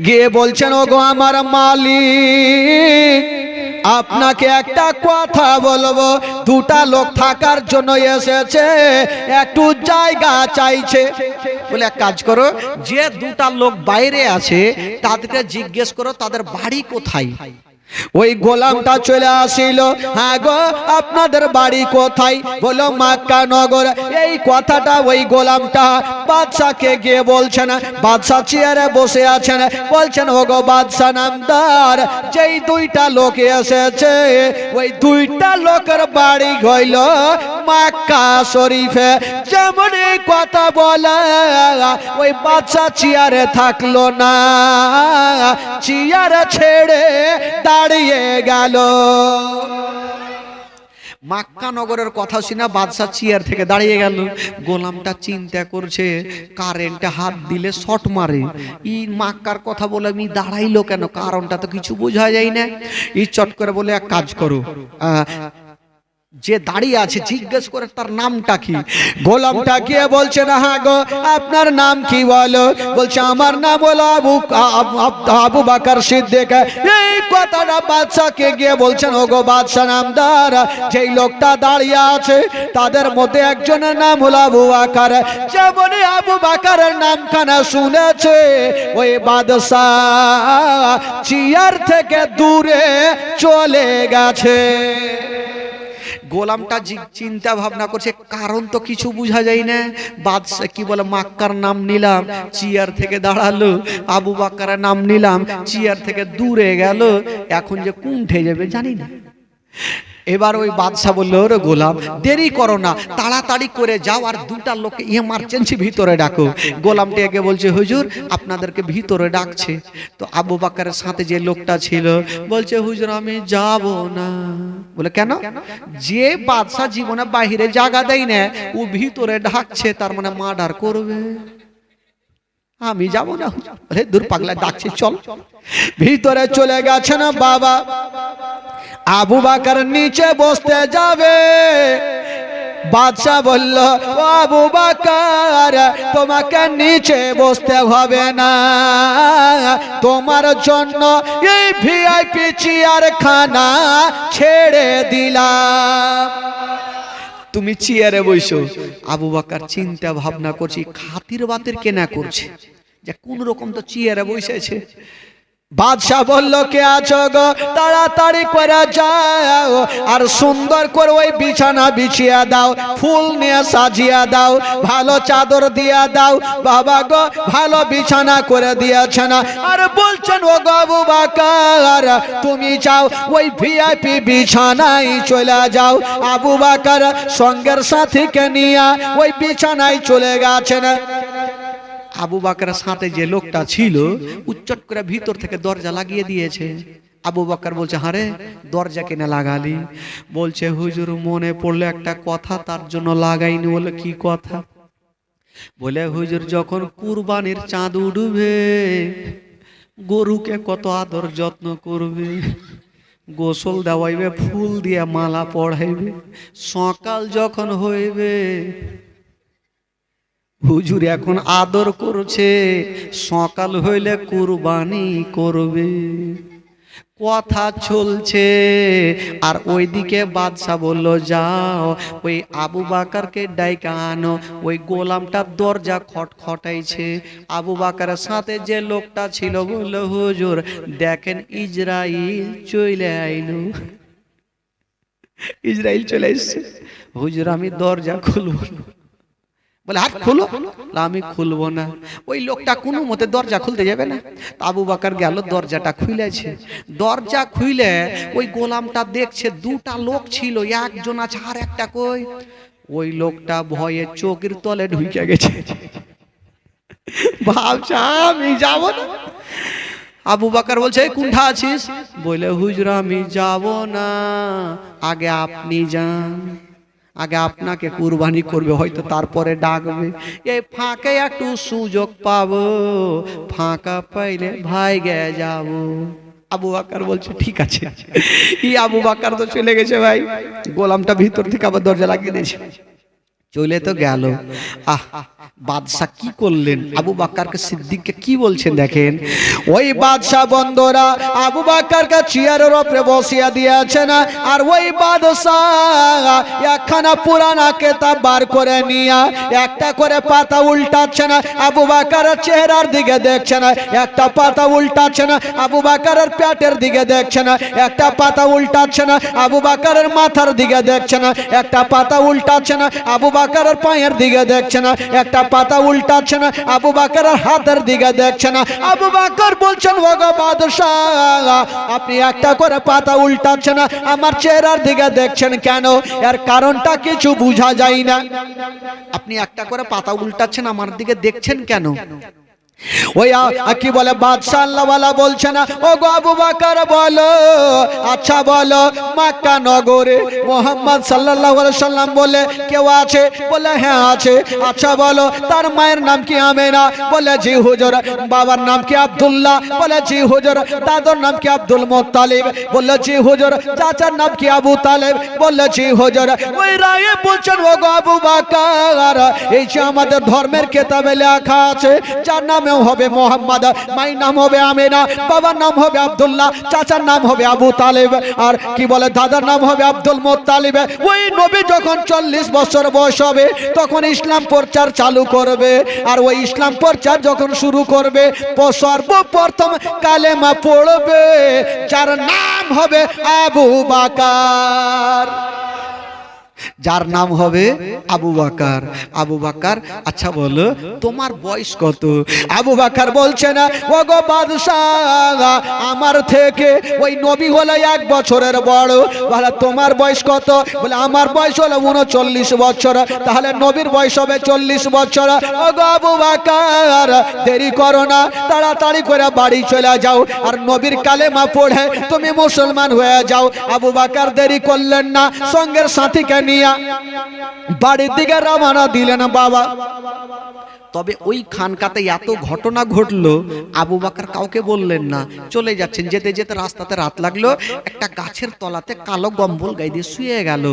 গিয়ে বলছেন, ওগো আমার মালিক, আপনাকে একটা কথা বলবো, দুটা লোক থাকার জন্য এসেছে, একটু জায়গা চাইছে। বলে এক কাজ করো, যে দুটা লোক বাইরে আছে তাদেরকে জিজ্ঞেস করো তাদের বাড়ি কোথায়। ওই গোলামটা চলে আসিল, হ্যাঁ গো আপনাদের বাড়ি কোথায়? বলো মক্কা নগর। এই কথাটা ওই গোলামটা বাদশাকে গিয়ে বলছেন। বাদশা চেয়ারে বসে আছেন, বলছেন, ও গো বাদশা নামদার, যেই দুইটা লোক এসেছে ওই দুইটা লোকের বাড়ি হইল মক্কা শরীফে। যেমন কথা বলে ওই বাদশা চেয়ারে থাকলো না, চেয়ারে ছেড়ে দাঁড়িয়ে গেল। মক্কা নগরের কথা শুনে বাদশা চেয়ার থেকে দাঁড়িয়ে গেল। গোলামটা চিন্তা করছে, কারেন্টে হাত দিলে শর্ট মারে, ই মক্কার কথা বলে আমি দাঁড়াইলো কেন, কারণটা তো কিছু বোঝা যায় না। ই চট করে বলে, এক কাজ করো, যে দাঁড়িয়ে আছে জিজ্ঞেস করে তার নামটা কি। গোলামটা গিয়ে বলছে, না হ্যাঁ গো আপনার নাম কি বলো? বলছে, আমার নাম হলো আবু বকর সিদ্দিক। এই কথাটা বাদশাকে গিয়ে বলছেন, ও গো বাদশা নামদার, যেই লোকটা দাঁড়িয়ে আছে তাদের মধ্যে একজনের নাম হলো আবু বকর। যেমনই আবু বকরের নামখানা শুনেছে ওই বাদশা চেয়ার থেকে দূরে চলে গেছে। গোলামটা চিন্তা ভাবনা করছে, কারণ তো কিছু বোঝা যায় না। বাদশা কি বলে, মক্কার নাম নিলাম, চেয়ার থেকে দাঁড়ালো, আবু বকরের নাম নিলাম, চেয়ার থেকে দূরে গেল, এখন যে কুণ্ঠে যাবে জানি না। এবার ওই বাদশা বললো, ওরে গোলাম, দেরি করো না, তাড়াতাড়ি করে যাও আর দুটা লোককে ইমার্জেন্সি ভিতরে ডাকো। গোলামটি আগে বলছে, হুজুর আপনাদেরকে ভিতরে ডাকছে। তো আবু বকরের সাথে যে লোকটা ছিল বলছে, হুজুর আমি যাব না। বলে কেন? যে বাদশা জীবনে বাহিরে জায়গা দেয় না, ও ভিতরে ডাকছে, তার মানে মার্ডার করবে, আমি যাব না। দূর পাগলা ডাকছে, চল। ভিতরে চলে গেছে না বাবা। আবু বকর নিচে বসতে যাবে, বাদশা বলল, ও আবু বকর, তোমাকে নিচে বসতে হবে না, তোমার জন্য এই ভিআইপি চেয়ারখানা ছেড়ে দিলাম, তুমি চেয়ারে বসো। আবু বকর চিন্তা ভাবনা করছি, খাতির বাতির কেনা করছে যে কোন রকম তো চেয়ারে বসেছে। বাদশা বলল, কে আছো গো, তাড়াতাড়ি করে যাও আর সুন্দর করে ওই বিছানা বিছিয়ে দাও, ফুল নিয়ে সাজিয়ে দাও, ভালো চাদর দিয়ে দাও। বাবা গো ভালো বিছানা করে দিয়েছে না, আর বলছেন ও গো আবু বকর, তুমি যাও ওই ভিআইপি বিছানায় চলে যাও। আবু বকর সঙ্গের সাথীকে নিয়ে ওই বিছানায় চলে গেছেন। আবু বকরের সাথে যে লোকটা ছিল উচ্চট করে ভিতর থেকে দরজা লাগিয়ে দিয়েছে। আবু বকর বলছে, হারে দরজা কেন লাগালি? বলছে, হুজুর মনে পড়লো একটা কথা, তার জন্য লাগাইনি। বলে, কি কথা? বলে, হুজুর যখন কুরবানির চাঁদ উঠবে, গরুকে কত আদর যত্ন করবে, গোসল দেওয়াইবে, ফুল দিয়ে মালা পড়াইবে, সকাল যখন হইবে হুজুর এখন আদর করছে, সকাল হইলে কুরবানি করবে। কথা চলছে আর ওইদিকে বাদশা বলল, যাও ওই আবু বকরকে ডাইকা আনো। ওই গোলামটা দরজা খটখটাইছে। আবু বকরের সাথে যে লোকটা ছিল বলল, হুজুর দেখেন ইসরাইল চলে আইলো। ইসরাইল চলে এসছে। হুজুর আমি দরজা খুলব না। বলে, হাত খুলো। আমি খুলবো না। ওই লোকটা কোনো মতে দরজা খুলতে যাবে না। আবু বকর গেল, দরজাটা খুলেছে। দরজা খুলে ওই গোলামটা দেখছে দুটা লোক ছিল, একজন আছে আর একটা কই। ওই লোকটা ভয়ে চোখের তলে ঢুকে গেছে, ভাবছে আমি যাব না। আবু বকর বলছে, কোনটা আছিস? বলে, হুজুর আমি যাব না, আগে আপনি যান, আগে আপনাকে কুরবানি করবে, হয়তো তারপরে ডাকবে। এই ফাঁকে একটু সুযোগ পাবো, ফাঁকা পাইলে ভাই গে যাব। আবু বকর বলছে, ঠিক আছে। আবু বকর তো চলে গেছে ভাই, গোলামটা ভিতর থেকে আবার দরজা লাগিয়ে দিয়েছে, চলে তো গেল। বাদশা কি করলেন? আবু বকরকে সিদ্দিককে কি বলছেন দেখেন। ওই বাদশা বন্ধুরা আবু বকরকে চেয়ারের উপরে বসিয়ে দিয়েছেন, আর ওই বাদশা একখানা পুরানা কিতাব বার করে নিয়ে একটা করে পাতা উল্টাচ্ছেন। আবু বকরের চেহারার দিকে দেখছেন, একটা পাতা উল্টাচ্ছেন। আবু বকরের পেটের দিকে দেখছেন, একটা পাতা উল্টাচ্ছেন। আবু বকরের মাথার দিকে দেখছেন, একটা পাতা উল্টাচ্ছেন। আবু বকরের পায়ের দিকে দেখছেন, একটা পাতা উল্টাচ্ছেন। আবু বকরের হাতের দিকে দেখছেন। আবু বকর বলছেন, ওগো বাদশাহ, আপনি একটা করে পাতা উল্টাচ্ছেন, আমার চেহারার দিকে দেখছেন কেন? এর কারণটা কিছু বোঝা যায় না। আপনি একটা করে পাতা উল্টাচ্ছেন, আমার দিকে দেখছেন কেন? ওই কি বলে বাদশা আল্লাহওয়ালা বলছে না, ও গো আবু বকর বলো, আচ্ছা বলো মক্কা নগরে মুহাম্মদ সাল্লাল্লাহু আলাইহি সাল্লাম বলে কেউ আছে? বলে হ্যাঁ আছে। আচ্ছা বলো তার মায়ের নাম কি আমেনা? বলে জি হুজুর। বাবার নাম কি আব্দুল্লাহ? বলে জি হুজুর। দাদার নাম কি আব্দুল মুত্তালিব? বলে জি হুজুর। চাচার নাম কি আবু তালেব? বলে জি হুজুর। ওই রায়ে বলছেন, ও গো আবু বকর, এই যে আমাদের ধর্মের কিতাবে লেখা আছে, যার নাম হবে মোহাম্মদ, মায়ের নাম হবে আমেনা, বাবার নাম হবে আব্দুল্লাহ, চাচার নাম হবে আবু তালেব, আর কি বলে দাদার নাম হবে আব্দুল মুত্তালিব। ওই নবী যখন 40 বছর বয়স হবে তখন ইসলাম প্রচার চালু করবে, আর ওই ইসলাম প্রচার যখন শুরু করবে সর্বপ্রথম কালেমা পড়বে, যার নাম হবে আবু বকর, যার নাম হবে আবু বকর। আবু বকর, আচ্ছা বলো তোমার বয়স কত? আবু বকর বলছে না, ওগো বাদশাহ, আমার থেকে ওই নবী হলো 1 বছরের বড়। বলে তোমার বয়স কত? বলে আমার বয়স হলো 39 বছর। তাহলে নবীর বয়স হবে 40 বছর। ওগো আবু বকর, দেরি করো না, তাড়াতাড়ি করে বাড়ি চলে যাও, আর নবীর কালেমা পড়ে তুমি মুসলমান হয়ে যাও। আবু বকর দেরি করলেন না, সঙ্গের সাথীকে নিয়ে বাড়ির দিকে রওনা দিলেন। বাবা তবে ওই খানকাতে এত ঘটনা ঘটলো, আবু বকর কাউকে বললেন না, চলে যাচ্ছেন। যেতে যেতে রাস্তাতে রাত লাগলো, একটা গাছের তলাতে কালো কম্বল গায়ে দিয়ে শুয়ে গেল।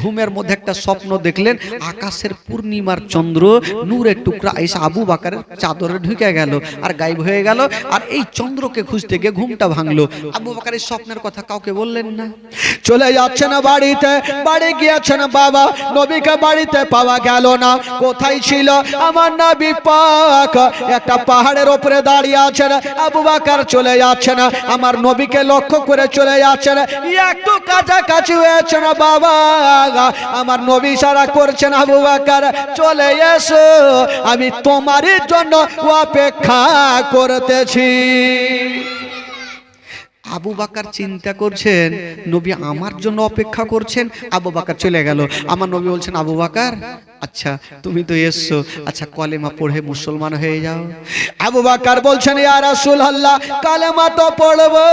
ঘুমের মধ্যে একটা স্বপ্ন দেখলেন, আকাশের পূর্ণিমার চন্দ্র নূরের টুকরা এসে আবু বকরের চাদরে ঢুকে গেল আর গায়েব হয়ে গেল। আর এই চন্দ্রকে খুঁজতে গিয়ে ঘুমটা ভাঙলো। আবু বকরের স্বপ্নের কথা কাউকে বললেন না। চলে যাচ্ছেন বাড়িতে, বাড়ি গিয়েছেন বাবা, নবীকে বাড়িতে পাওয়া গেল না। কোথায় ছিল আমার নবী পাক? একটা পাহাড়ের উপরে দাঁড়িয়ে আছেন। আবু বকর চলে যাচ্ছেন, আমার নবীকে লক্ষ্য করে চলে যাচ্ছেন। একটু কাছাকাছি হয়েছেন বাবা, আমার নবী ইশারা করছেন, আবু বকর চলে এসো, আমি তোমারই জন্য অপেক্ষা করতেছি। আবু বকর চিন্তা করছেন, নবী আমার জন্য অপেক্ষা করছেন। আবু বকর চলে গেল। আমার নবী বলছেন, আবু বকর আচ্ছা তুমি তো এসছো, আচ্ছা কলেমা পড়ে মুসলমান হয়ে যাও। আবু বকর বলছেন, ইয়া রাসূলুল্লাহ কলেমা তো পড়বো,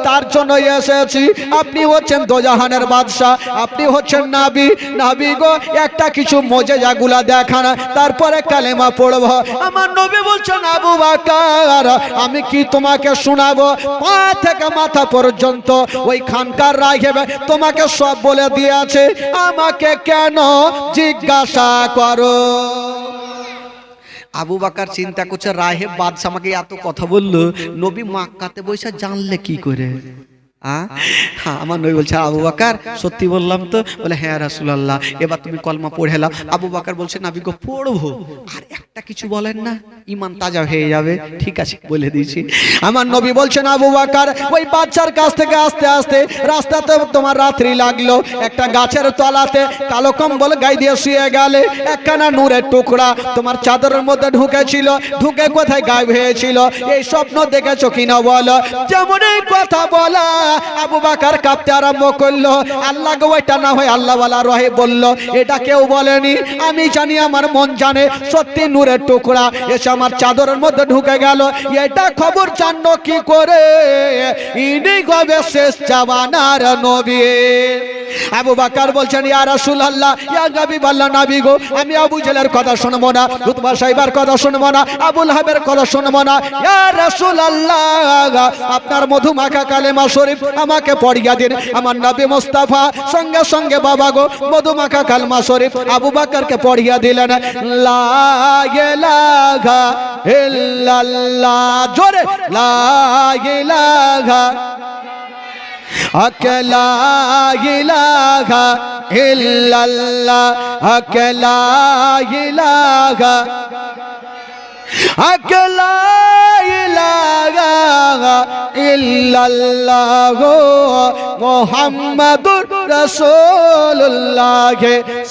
তার জন্য এসেছি। আপনি হচ্ছেন দোজাহানের বাদশা, আপনি হচ্ছেন নবী, নবী গো একটা কিছু মুজিজাগুলা দেখান, তারপরে কলেমা পড়বো। আমার নবী বলছেন, আবু বকর আমি কি তোমাকে শোনাবো? পা থেকে মাথা পর্যন্ত ওই খানকার রাহিব তোমাকে সব বলে দিয়েছে, আমাকে কেন জিজ্ঞাসা করো? আবু বকর চিন্তা করছে, রাহিব বাদশা আমাকে এত কথা বললো, নবী মক্কাতে বসে জানলে কি করে? আমার নবী বলছে, আবু বকর সত্যি বললাম তো? বলে হ্যাঁ রাসূলুল্লাহ। এবার তুমি কলমা পড়ে নাও। আবু বকর বলছে, নবী গো পড়বো, আর একটা কিছু বলেন না, ঈমান তাজা হয়ে যাবে। ঠিক আছে বলে দিয়েছি। আমার নবী বলছেন, আবু বকর ওই বাচ্চার কাছ থেকে আস্তে আস্তে রাস্তাতে তোমার রাত্রি লাগলো, একটা গাছের তলাতে কালো কম্বল গায়ে দিয়ে শুয়ে গেলে, একখানা নূরের টুকরা তোমার চাদরের মধ্যে ঢুকেছিল, ঢুকে কোথায় গায়েব হয়েছিল? এই স্বপ্ন দেখেছো কিনা বলো? যেমন এই কথা বলা আবু বকর কাঁপতে আরম্ভ করলো। আল্লাহ গো এটা না হয় আল্লাহ ওয়ালা রহে বলল, এটা কেউ বলেনি, আমি জানি, আমার মন জানে, সত্যি নূরের টুকরা এসে আমার চাদরের মধ্যে ঢুকে গেল। এটা খবর জানলো কি করে? ইনি গবে শেষ জামানার নবী। আবু বকর বলছেন, ইয়া রাসূলুল্লাহ ইয়া হাবিবাল্লাহ, নবী গো আমি আবু জেলের কথা শুনবো না, উতবা সাহেবের কথা শুনবো না, আবু লাহাবের কথা শুনবো না। ইয়া রাসূলুল্লাহ আপনার মধুমাখা কালেমা শরীফ আমাকে পড়িয়ে দিন। আমার নবী মুস্তাফা সঙ্গে সঙ্গে বাবা গো মধুমাখা কালেমা শরীফ আবু বকরকে পড়িয়ে দিলেন। লা ইলাহা ইল্লাল্লাহ, জোরে লা ইলাহা আকলা ইলাহা ইল্লাল্লাহ, আকলা ইলাহা আকলা ইলাহা ইল্লাল্লাহ মুহাম্মাদুর রাসূলুল্লাহ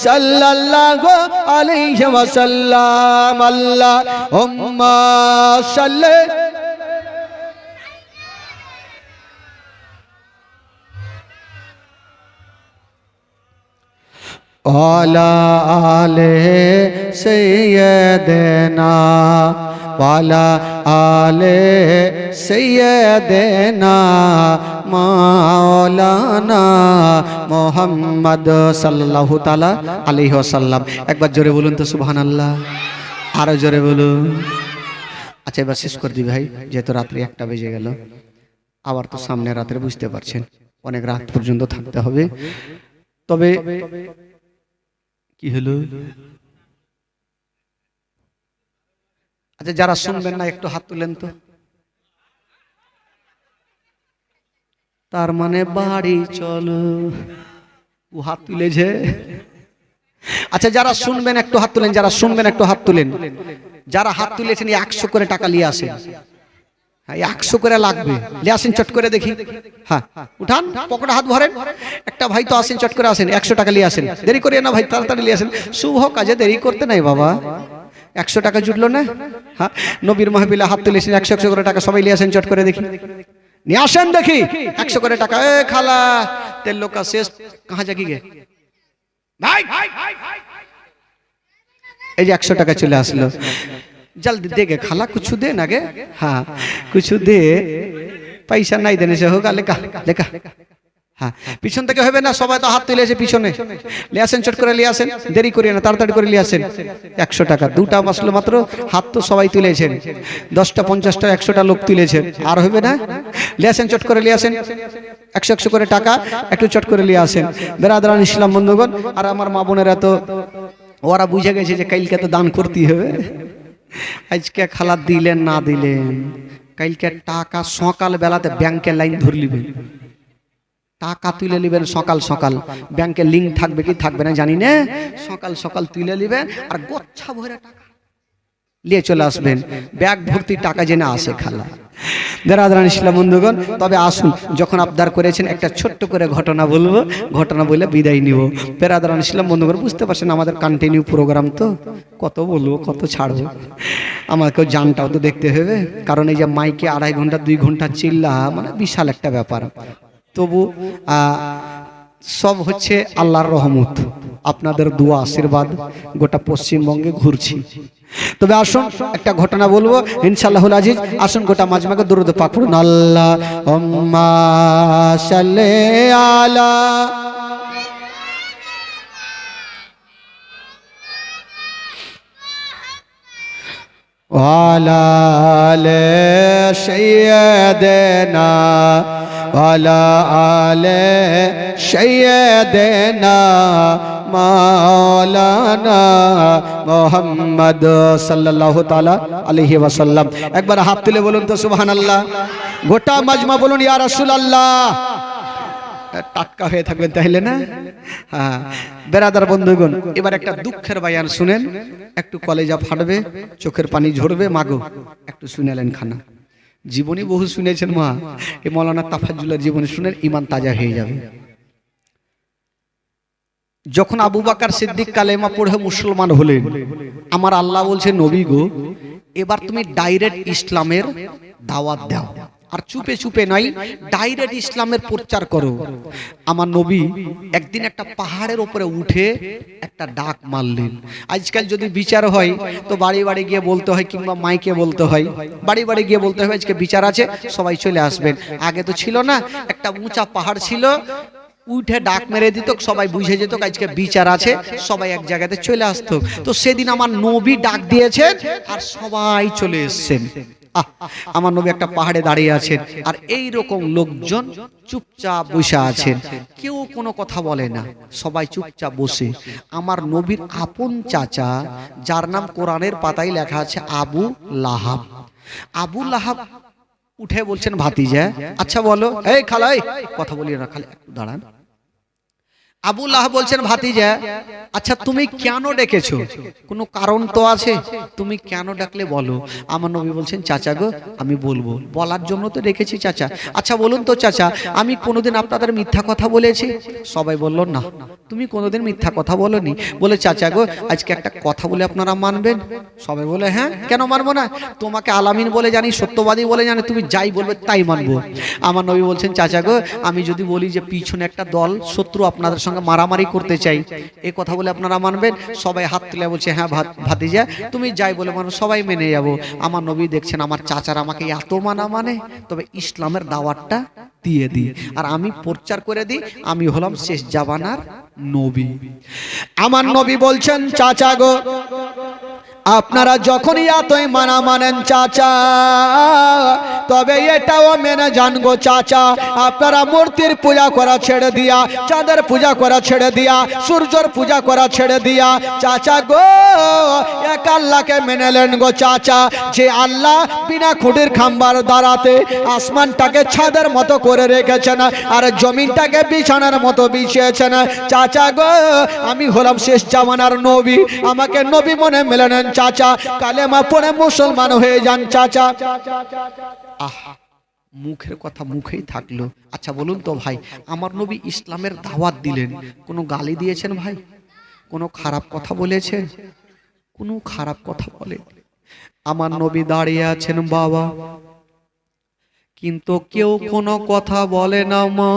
সাল্লাল্লাহু আলাইহি ওয়াসাল্লাম। আল্লাহুম্মা সাল্লি আলা আলে সাইয়্যিদিনা ওয়ালা আলে সাইয়্যিদিনা মাওলানা মুহাম্মদ সাল্লাল্লাহু তাআলা আলাইহি ওয়াসাল্লাম। একবার জোরে বলুন তো সুবহানাল্লাহ, আরো জোরে বলুন। আচ্ছা এবার শেষ করে দিই ভাই, যেহেতু রাত্রি 1টা বেজে গেল, আবার তো সামনে রাত্রে বুঝতে পারছেন অনেক রাত পর্যন্ত থাকতে হবে। তবে কি হলো? আচ্ছা যারা শুনবেন না একটু হাত তুলেন তো। তার মানে বাড়ি চলো, ও হাত তুলেছে। আচ্ছা যারা শুনবেন একটু হাত তুলেন, যারা শুনবেন একটু হাত তুলেন। যারা হাত তুলেছেন 100 করে টাকা নিয়ে আসেন। হ্যাঁ 100 করে লাগবে, নিয়ে আসেন চট করে দেখি। হ্যাঁ উঠান, পকেটে হাত ভরেন। একটা ভাই তো আসেন, চট করে আসেন, 100 টাকা নিয়ে আসেন। দেরি করিয়ে না ভাই, তাড়াতাড়ি নিয়ে আসেন। শুভ কাজে দেরি করতে নাই বাবা। 100 টাকা জুটলো না? হ্যাঁ নবীর মাহফিলে হাত তুলেছেন, 100 করে টাকা সবাই নিয়ে আসেন চট করে দেখি। নিয়ে আসেন দেখি 100 করে টাকা। এ খালা তেল লোকা শেষ কাহা যাকি গে ভাই, এই যে 100 টাকা চলে আসলো। जल्दी देगे खाला कुछ दे ना गे। हाँ कुछ दे, पैसा नहीं देने से होगा। लेका लेका হ্যাঁ, পিছন থেকে হবে না, সবাই তো হাত তুলেছে পিছনে, লিয়ে আসেন, চট করে লিয়ে আসেন, দেরি করিয়ে না, তাড়াতাড়ি করে লিয়ে আসেন। 100 টাকা, দুটা আসলো মাত্র, হাত তো সবাই তুলেছেন, 10টা 50টা 100টা লোক তুলেছেন, আর হবে না? লিয়ে আসেন, চট করে লিয়ে আসেন, 100 করে টাকা, একটু চট করে লিয়ে আসেন। বেরাদরান ইসলাম বন্ধুগণ, আর আমার মা বোনেরা তো ওরা বুঝে গেছে যে কালকে তো দান করতে হবে। আজকে খালা দিলেন না দিলেন, কালকে টাকা সকাল বেলাতে ব্যাংকে লাইন ধরে নিবেন, টাকা তুলে নেবেন সকাল সকাল, ব্যাংকে লিঙ্ক থাকবে কি থাকবে না জানি না, সকাল সকাল তুলে নেবেন আর গোচ্ছা ভরে টাকা নিয়ে চলে আসবেন, ব্যাগ ভর্তি টাকা যেন আসে খালা। বেরাদরান ইসলাম বন্ধুগণ, তবে আসুন, যখন আবদার করেছেন একটা ছোট্ট করে ঘটনা বলবো, ঘটনা বলে বিদায় নিব। বেরাদরান ইসলাম বন্ধুগণ, বুঝতে পারছেন আমাদের কন্টিনিউ প্রোগ্রাম তো, কত বলবো কত ছাড়বো, আমাকেও জানটাও তো দেখতে হবে, কারণ এই যে মাইকে 2.5 ঘন্টা 2 ঘন্টা চিল্লা, মানে বিশাল একটা ব্যাপার। তবু সব হচ্ছে আল্লাহর রহমত, আপনাদের দোয়া আশীর্বাদ, গোটা পশ্চিমবঙ্গে ঘুরছি। তবে আসুন একটা ঘটনা বলবো ইনশাআল্লাহুল আজিজ, আসুন গোটা মাজমাকে দরুদ পাক পড়ুন, আল্লাহুম্মা সাল্লি আলা ওয়ালা আলে সাইয়্যিদিনা ওয়ালা আলে সাইয়্যিদিনা মাওলানা মুহাম্মদ সাল্লাল্লাহু তাআলা আলাইহি ওয়াসাল্লাম। একবার হাত তুলে বলুন তো সুবহানাল্লাহ, গোটা মাজমা বলুন ইয়া রাসূলুল্লাহ। টাটকা হয়ে থাকবেন তাহলে না। হ্যাঁ বেরাদার বন্ধুগণ, এবার একটা দুঃখের বায়ান শুনেন, একটু কলেজা ফাটবে, চোখের পানি ঝরবে, মাগো একটু শুনেলেন খানা। জীবনী বহু শুনেছেন মা, এই মৌলানা তাফাজ্জুলের জীবনী শুনেন, ঈমান তাজা হয়ে যাবে। যখন আবু বকর সিদ্দিক কালেমা পড়ে মুসলমান হলেন, আমার আল্লাহ বলছে নবী গো, এবার তুমি ডাইরেক্ট ইসলামের দাওয়াত দাও, আর চুপে চুপে নাই, ডাইরেক্ট ইসলামের প্রচার করো। আমার নবী একদিন একটা পাহাড়ের উপরে উঠে একটা ডাক মারলেন। আজকাল যদি বিচার হয় তো বাড়ি বাড়ি গিয়ে বলতে হয়, কিংবা মাইকে বলতে হয়, বাড়ি বাড়ি গিয়ে বলতে হয় আজকে বিচার আছে, সবাই চলে আসবেন। আগে তো ছিল না, একটা উঁচা পাহাড় ছিল, উঠে ডাক মেরে দিত, সবাই বুঝে যেত আজকে বিচার আছে, সবাই এক জায়গাতে চলে আসতো। তো সেদিন আমার নবী ডাক দিয়েছেন আর সবাই চলে এসছেন। আমার নবী একটা পাহাড়ে দাঁড়িয়ে আছেন, আর এই রকম লোকজন চুপচাপ বসে আছেন, কেউ কোনো কথা বলে না, সবাই চুপচাপ বসে। আমার নবীর আপন চাচা, যার নাম কোরআনের পাতায় লেখা আছে আবু লাহাব, আবু লাহাব উঠে বলছেন ভাতিজা, আচ্ছা বলো, এই খালাই কথা বলি না, খালি একটু দাঁড়ান। আবু লাহাব বলছেন ভাতিজা, আচ্ছা তুমি কেন ডেকেছো, কোনো কারণ তো আছে, তুমি কেন ডাকলে বলো। আমার নবী বলছেন চাচা গো, আমি বলবো, বলার জন্য তো ডেকেছি চাচা। আচ্ছা বলুন তো চাচা, আমি কোনোদিন আপনাদের মিথ্যা কথা বলেছি? সবাই বলল না, তুমি কোনোদিন মিথ্যা কথা বলোনি। বলে চাচা গো, আজকে একটা কথা বলে আপনারা মানবেন? সবাই বলে হ্যাঁ, কেন মানবো না, তোমাকে আলামিন বলে জানি, সত্যবাদী বলে জানি, তুমি যাই বলবে তাই মানবো। আমার নবী বলছেন চাচা গো, আমি যদি বলি যে পিছনে একটা দল শত্রু আপনাদের সঙ্গে মারামারি করতে চাই, এই কথা বলে আপনারা মানবেন? সবাই হাত তুলে বলছে হ্যাঁ ভাতিজা, তুমি যাই বলে মানো, সবাই মেনে যাবো। আমার নবী দেখছেন আমার চাচার আমাকে এত মানা মানে, তবে ইসলামের দাওয়াতটা দিয়ে দিই, আর আমি প্রচার করে দিই, আমি হলাম শেষ জামানার নবী। আমার নবী বলছেন চাচা গো, আপনারা যখনই এতই মানা মানেন চাচা, তবে এটাও মেনে জানগো চাচা, আপনারা মূর্তির পূজা করা ছেড়ে দিয়া, চাঁদের পূজা করা ছেড়ে দিয়া, সূর্যের পূজা করা ছেড়ে দিয়া, চাচা গো এক আল্লাহকে মেনেলেন গো চাচা, যে আল্লাহ বিনা খুঁটির খাম্বার দাঁড়াতে আসমানটাকে ছাদের মতো করে রেখেছেন, আর জমিনটাকে বিছানার মতো বিছিয়েছেন। চাচা গো, আমি হলাম শেষ জামানার নবী, আমাকে নবী মনে মেনে নেন চাচা, কালেমা পড়ে মুসলমান হয়ে যান চাচা। মুখের কথা মুখেই থাকলো। আচ্ছা বলুন তো ভাই, আমার নবী ইসলামের দাওয়াত দিলেন, কোনো গালি দিয়েছেন ভাই? কোনো খারাপ কথা বলেছেন? কোনো খারাপ কথা বলে? আমার নবী দাঁড়িয়ে আছেন বাবা, কিন্তু কেউ কোনো কথা বলে না মা।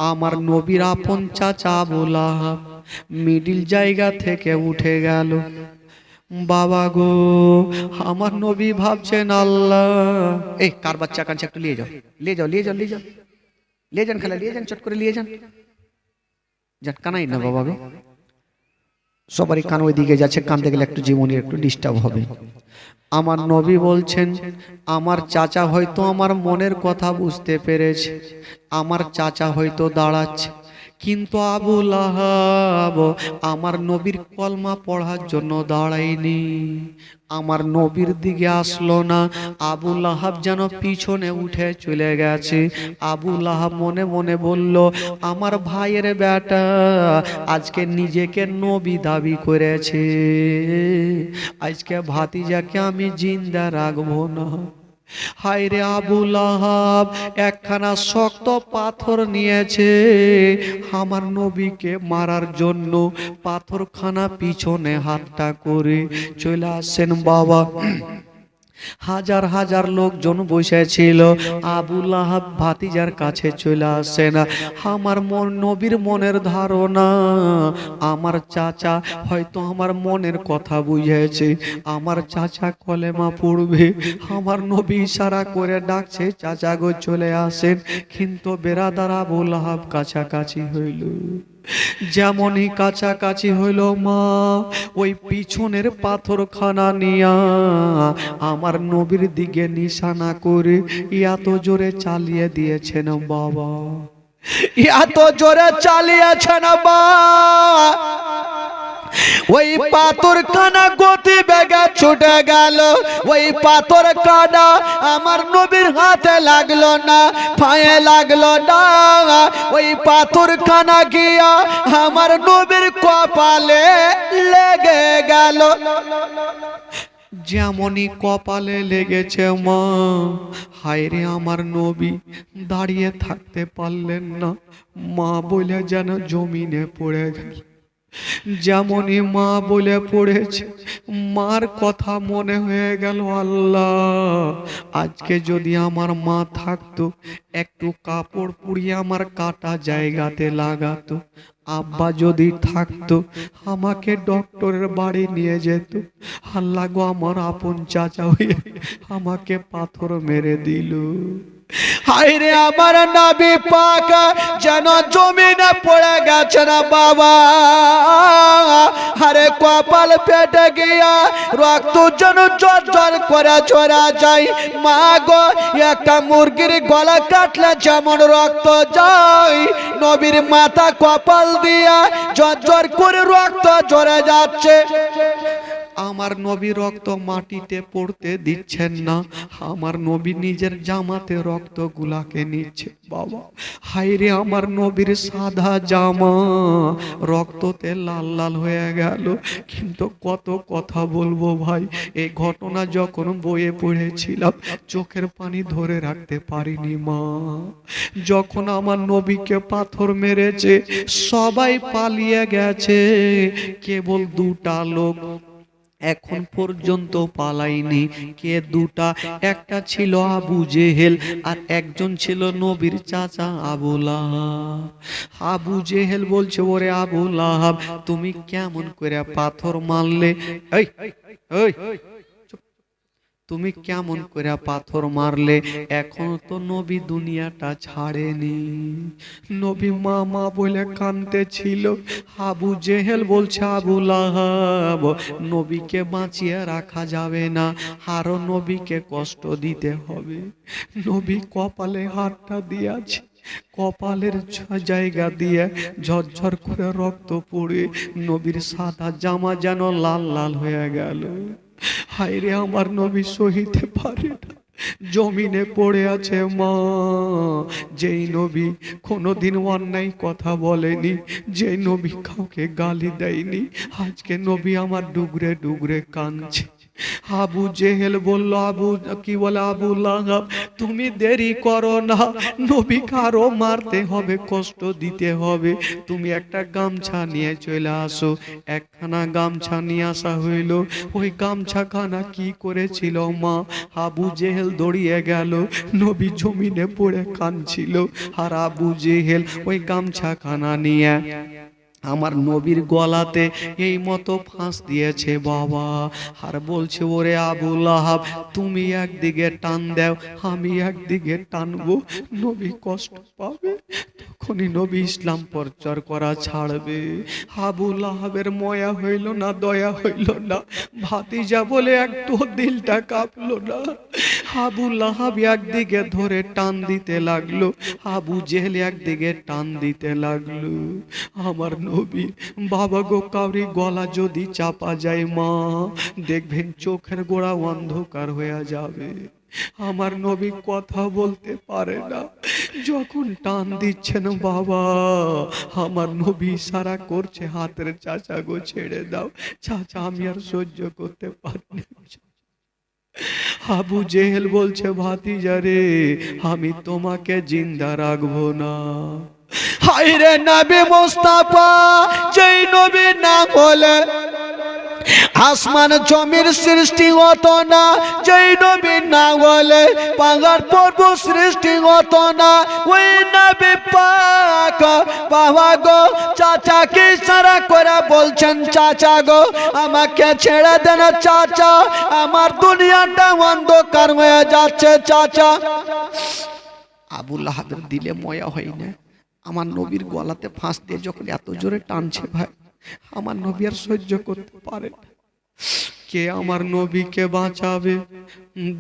আমার নবীর আপন চাচা আবু লাহাব মিডিল জায়গা থেকে উঠে গেল। বাবা গো, আমার নবী ভাবছেন আল্লাহ, এই কার বাচ্চা কাঁচা একটু নিয়ে যাও, নিয়ে যাও, নিয়ে যাও, নিয়ে যাও, লিয়ে যান খালা, লিয়ে যান, চট করে লিয়ে যান। যান, কানাই না বাবা গো, সবারই কান ওই দিকে যাচ্ছে, কানতে গেলে একটু জীবনে একটু ডিস্টার্ব হবে। আমার নবী বলছেন, আমার চাচা হয়তো আমার মনের কথা বুঝতে পেরেছে, আমার চাচা হয়তো দাঁড়াচ্ছে, কিন্তু আবু লাহাব আমার নবীর কলমা পড়ার জন্য দাঁড়ায়নি, আমার নবীর দিকে আসলো না। আবু লাহাব যেন পিছনে উঠে চলে গেছে। আবু লাহাব মনে মনে বলল, আমার ভাইয়ের বেটা আজকে নিজেকে নবী দাবি করেছে, আজকে ভাতিজাকে আমি জিন্দা রাখবো না। হায় রে, আবু লাহাব একখানা শক্ত পাথর নিয়েছে আমার নবীকে মারার জন্য, পাথরখানা পিছনে হাতটা করে চলে আসেন বাবা। হাজার হাজার লোকজন বসেছিল, আবু লাহাব ভাতিজার কাছে চলে আসে না। আমার নবীর মনের ধারণা, আমার চাচা হয়তো আমার মনের কথা বুঝেছে, আমার চাচা কলেমা পড়বে। আমার নবী ইশারা করে ডাকছে, চাচা গো চলে আসেন। কিন্তু বেরাদার আবু লাহাব কাছাকাছি হইল। যেমনই কাছাকাছি হইল মা, ওই পিছনের পাথরখানা নিয়া আমার নবীর দিকে নিশানা করে এত জোরে চালিয়ে দিয়েছেন বাবা, এত জোরে চালিয়েছেন বাবা। ওই পাথর কানা গতি বেগে ছুটে গেল, ওই পাথর কানা আমার নবীর হাতে লাগলো না, পায়ে লাগলো না, ওই পাথর কানা গিয়া আমার নবীর কপালে লেগে গেল। যেমনই কপালে লেগেছে মা, হায় রে আমার নবী দাঁড়িয়ে থাকতে পারলেন না, মা বলে যেন জমিনে পড়ে গেল। যেমনই মা বলে পড়েছে, মার কথা মনে হয়ে গেল, আল্লাহ আজকে যদি আমার মা থাকতো, একটু কাপড় পুড়িয়ে আমার কাটা জায়গাতে লাগাতো, আব্বা যদি থাকতো আমাকে ডক্টরের বাড়ি নিয়ে যেত, আল্লাহ গো আমার আপন চাচা হয়ে আমাকে পাথর মেরে দিল। হায় রে আমার নবী পাক যেন জমিনে পড়ে গেছে না বাবা, আরে কপাল পেটে গিয়া রক্ত যেন ঝরঝর করে ঝরা যায়। মা গো, একটা মুরগির গলা কাটলে যেমন রক্ত যায়, নবীর মাথা কপাল দিয়া ঝরঝর করে রক্ত ঝরে যাচ্ছে। আমার নবী রক্ত মাটিতে পড়তে দিচ্ছেন না, আমার নবী নিজের জামাতে রক্ত গুলাকে নিচ্ছে বাবা। হায় রে আমার নবীর সাদা জামা রক্ততে লাল লাল হয়ে গেল। কিন্তু কত কথা বলবো ভাই, এই ঘটনা যখন বইয়ে পড়েছিলাম চোখের পানি ধরে রাখতে পারিনি মা। যখন আমার নবীকে পাথর মেরেছে সবাই পালিয়ে গেছে, কেবল দুটা লোক এখন পর্যন্ত পালাইনি। কে দুটা? একটা ছিল আবু জেহেল আর একজন ছিল নবীর চাচা আবু লাহাব। আবু জেহেল বলছে, ওরে আবু লাহাব তুমি কেমন করে পাথর মারলে, এই এই তুমি কেমন করে পাথর মারলে? এখন তো নবী দুনিয়াটা ছাড়েনি। নবী মা মা বলে কাঁদতে ছিল। আবু জেহেল বলছে, আবু লাহাব নবীকে বাঁচিয়ে রাখা যাবে না, আরো নবীকে কষ্ট দিতে হবে। নবী কপালে হাতটা দিয়েছে, কপালের জায়গা দিয়ে ঝরঝর করে রক্ত পড়ে নবীর সাদা জামা যেন লাল লাল হয়ে গেল। হায় রে আমার নবী সহিতে পারে না, জমিনে পড়ে আছে মা। যেই নবী কোনোদিন অন্যায় কথা বলেনি, যে নবী কাউকে গালি দেয়নি, আজকে নবী আমার ডুগরে ডুগরে কাঁদছে। আবু জেহেল বলল, আবু কি বলে আবু লাহাব তুমি দেরি করো না, নবী কারো মারতে হবে, কষ্ট দিতে হবে, তুমি একটা গামছা নিয়ে চলে আসো। একখানা গামছা নিয়ে আসা হইল। ওই গামছা খানা কি করেছিল মা, আবু জেহেল দৌড়িয়ে গেল, নবী জমিনে পড়ে কাঁদছিল, আর আবু জেহেল ওই গামছা খানা নিয়ে আমার নবীর গলাতে এই মতো ফাঁস দিয়েছে বাবা। আর বলছে ওরে আবু লাহাব তুমি একদিকে টান দাও আমি একদিকে টানবো, নবী কষ্ট পাবে, তখনই নবী ইসলাম প্রচার করা ছাড়বে। আবু লাহাবের ময়া হইল না, দয়া হইল না, ভাতিজা বলে একটু দিলটা কাঁপলো না। আবু লাহাব একদিকে ধরে টান দিতে লাগলো, আবু জেহেল একদিকে টান দিতে লাগলো। আমার নবী বাবা গো কাউরি গলা যদি চাপা যায় মা দেখবেন চোখের গোড়া অন্ধকার হয়ে যাবে। আমার নবী কথা বলতে পারে না, যখন টান দিচ্ছেন বাবা আমার নবী ইশারা করছে হাতের চাচা গো ছেড়ে দাও, চাচা আমি আর সহ্য করতে পারি না। আবু জেহেল বলছে ভাতিজা রে আমি তোমাকে জিন্দা রাখবো না। হায়রে নবী মুস্তাফা যেই নবী না বলে আসমান জমির সৃষ্টি হতো না, যেই নবী না বলে পাহাড় পর্বত সৃষ্টি হতো না। ওই নবী পাক বাবা গো চাচাকে ইশারা করে বলছেন চাচা গো আমাকে ছেড়ে দেন চাচা, আমার দুনিয়াটা অন্ধকার হয়ে যাচ্ছে চাচা। আবু লাহাবের দিলে ময়া হয় না, আমার নবীর গলাতে ফাঁস দিয়ে যখন এত জোরে টানছে ভাই আমার নবী আর সহ্য করতে পারে না। কে আমার নবীকে বাঁচাবে?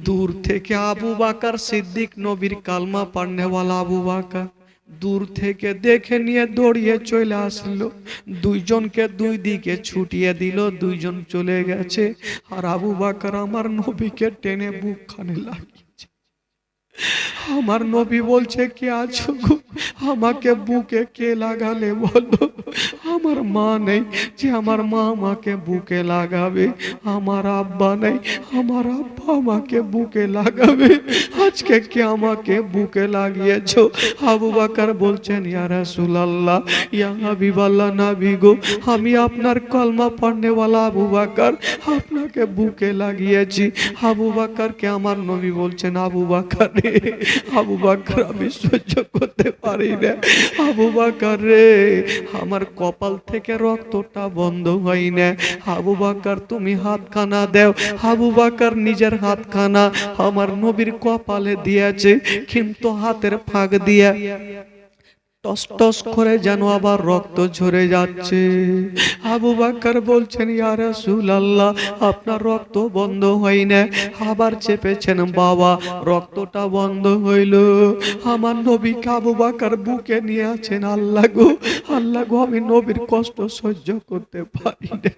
দূর থেকে আবু বাকার সিদ্দিক নবীর কালমা পড়নেওয়ালা আবু বাকার দূর থেকে দেখে নিয়ে দৌড়িয়ে চলে আসলো, দুইজনকে দুই দিকে ছুটিয়ে দিল, দুইজন চলে গেছে। আর আবু বাকার আমার নবীকে টেনে বুক খানে লাগিয়েছে। আমার নবী বলছে কে আছো গো, আমাকে বুকে কে লাগালে বলো? আমার মা নেই যে আমার মা আমাকে বুকে লাগাবে, আমার আব্বা নেই আমার আব্বা আমাকে বুকে লাগাবে, আজকে কে আমাকে বুকে লাগিয়েছো? আবু বকর বলছেন ইয়া রাসূলুল্লাহ ইয়া হাবিবাল্লাহ নবী গো আমি আপনার কলমা পড়নেওয়ালা আবু বকর আপনাকে বুকে লাগিয়েছি। আবু বকরকে আমার নবী বলছেন আবু বকর রে, আবু বকর আমি সহ্য করতে পারি না, আবু বকর রে আমার কপাল থেকে রক্তটা বন্ধ হয় না, আবু বকর তুমি হাতখানা দাও। আবু বকর নিজের হাতখানা আমার নবীর কপালে দিয়েছে, কিন্তু হাতের ফাঁক দিয়ে টস টস করে যেন আবার রক্ত ঝরে যাচ্ছে। আবু বকর বলছেন ইয়া রাসূলুল্লাহ আপনার রক্ত বন্ধ হয় না, আবার চেপেছেন বাবা রক্তটা বন্ধ হইল। আমার নবীকে আবু বকর বুকে নিয়ে আছেন। আল্লাহ গো আল্লাহ গো আমি নবীর কষ্ট সহ্য করতে পারি না,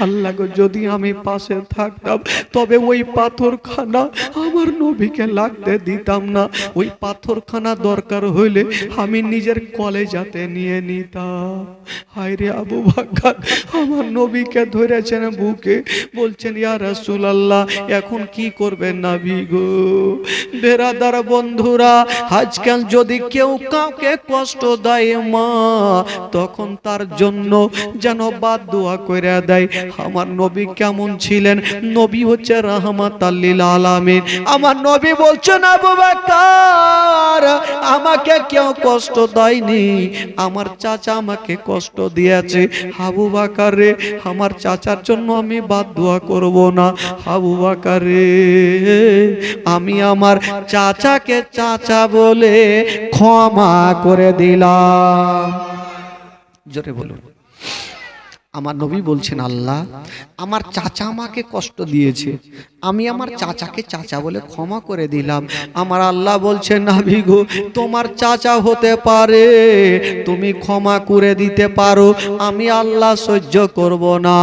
আল্লাহ গো যদি আমি পাশে থাকতাম তবে ওই পাথরখানা আমার নবীকে লাগতে দিতাম না, ওই পাথরখানা দরকার হইলে আমি নিজের কলেজাতে নিয়ে নিতাম। হায়রে আবু বকর আমার নবীকে ধরেছেন বুকে, বলছেন ইয়া রাসূলুল্লাহ এখন কি করবেন নবী গো? বেরাদার বন্ধুরা আজকাল যদি কেউ কাউকে কষ্ট দেয় মা তখন তার জন্য যেন বাদদুয়া কইরা দেয়। আমার নবী কেমন ছিলেন? নবী হচ্ছে রাহমাতাল লিল আলামিন। আমার নবী বলছেন আবু বকর আমাকে কেউ কষ্ট দেয়নি, আমার চাচা আমাকে কষ্ট দিয়েছে। আবু বকর রে আমার চাচার জন্য আমি বাদদুয়া করব না, আবু বকর রে আমি আমার চাচাকে চাচা বলে ক্ষমা করে দিলাম। জোরে বলুন। আমার নবী বলছেন আল্লাহ আমার চাচা আমাকে কষ্ট দিয়েছে, আমি আমার চাচাকে চাচা বলে ক্ষমা করে দিলাম। আমার আল্লাহ বলছেন নবী গো তোমার চাচা হতে পারে তুমি ক্ষমা করে দিতে পারো, আমি আল্লাহ সহ্য করব না।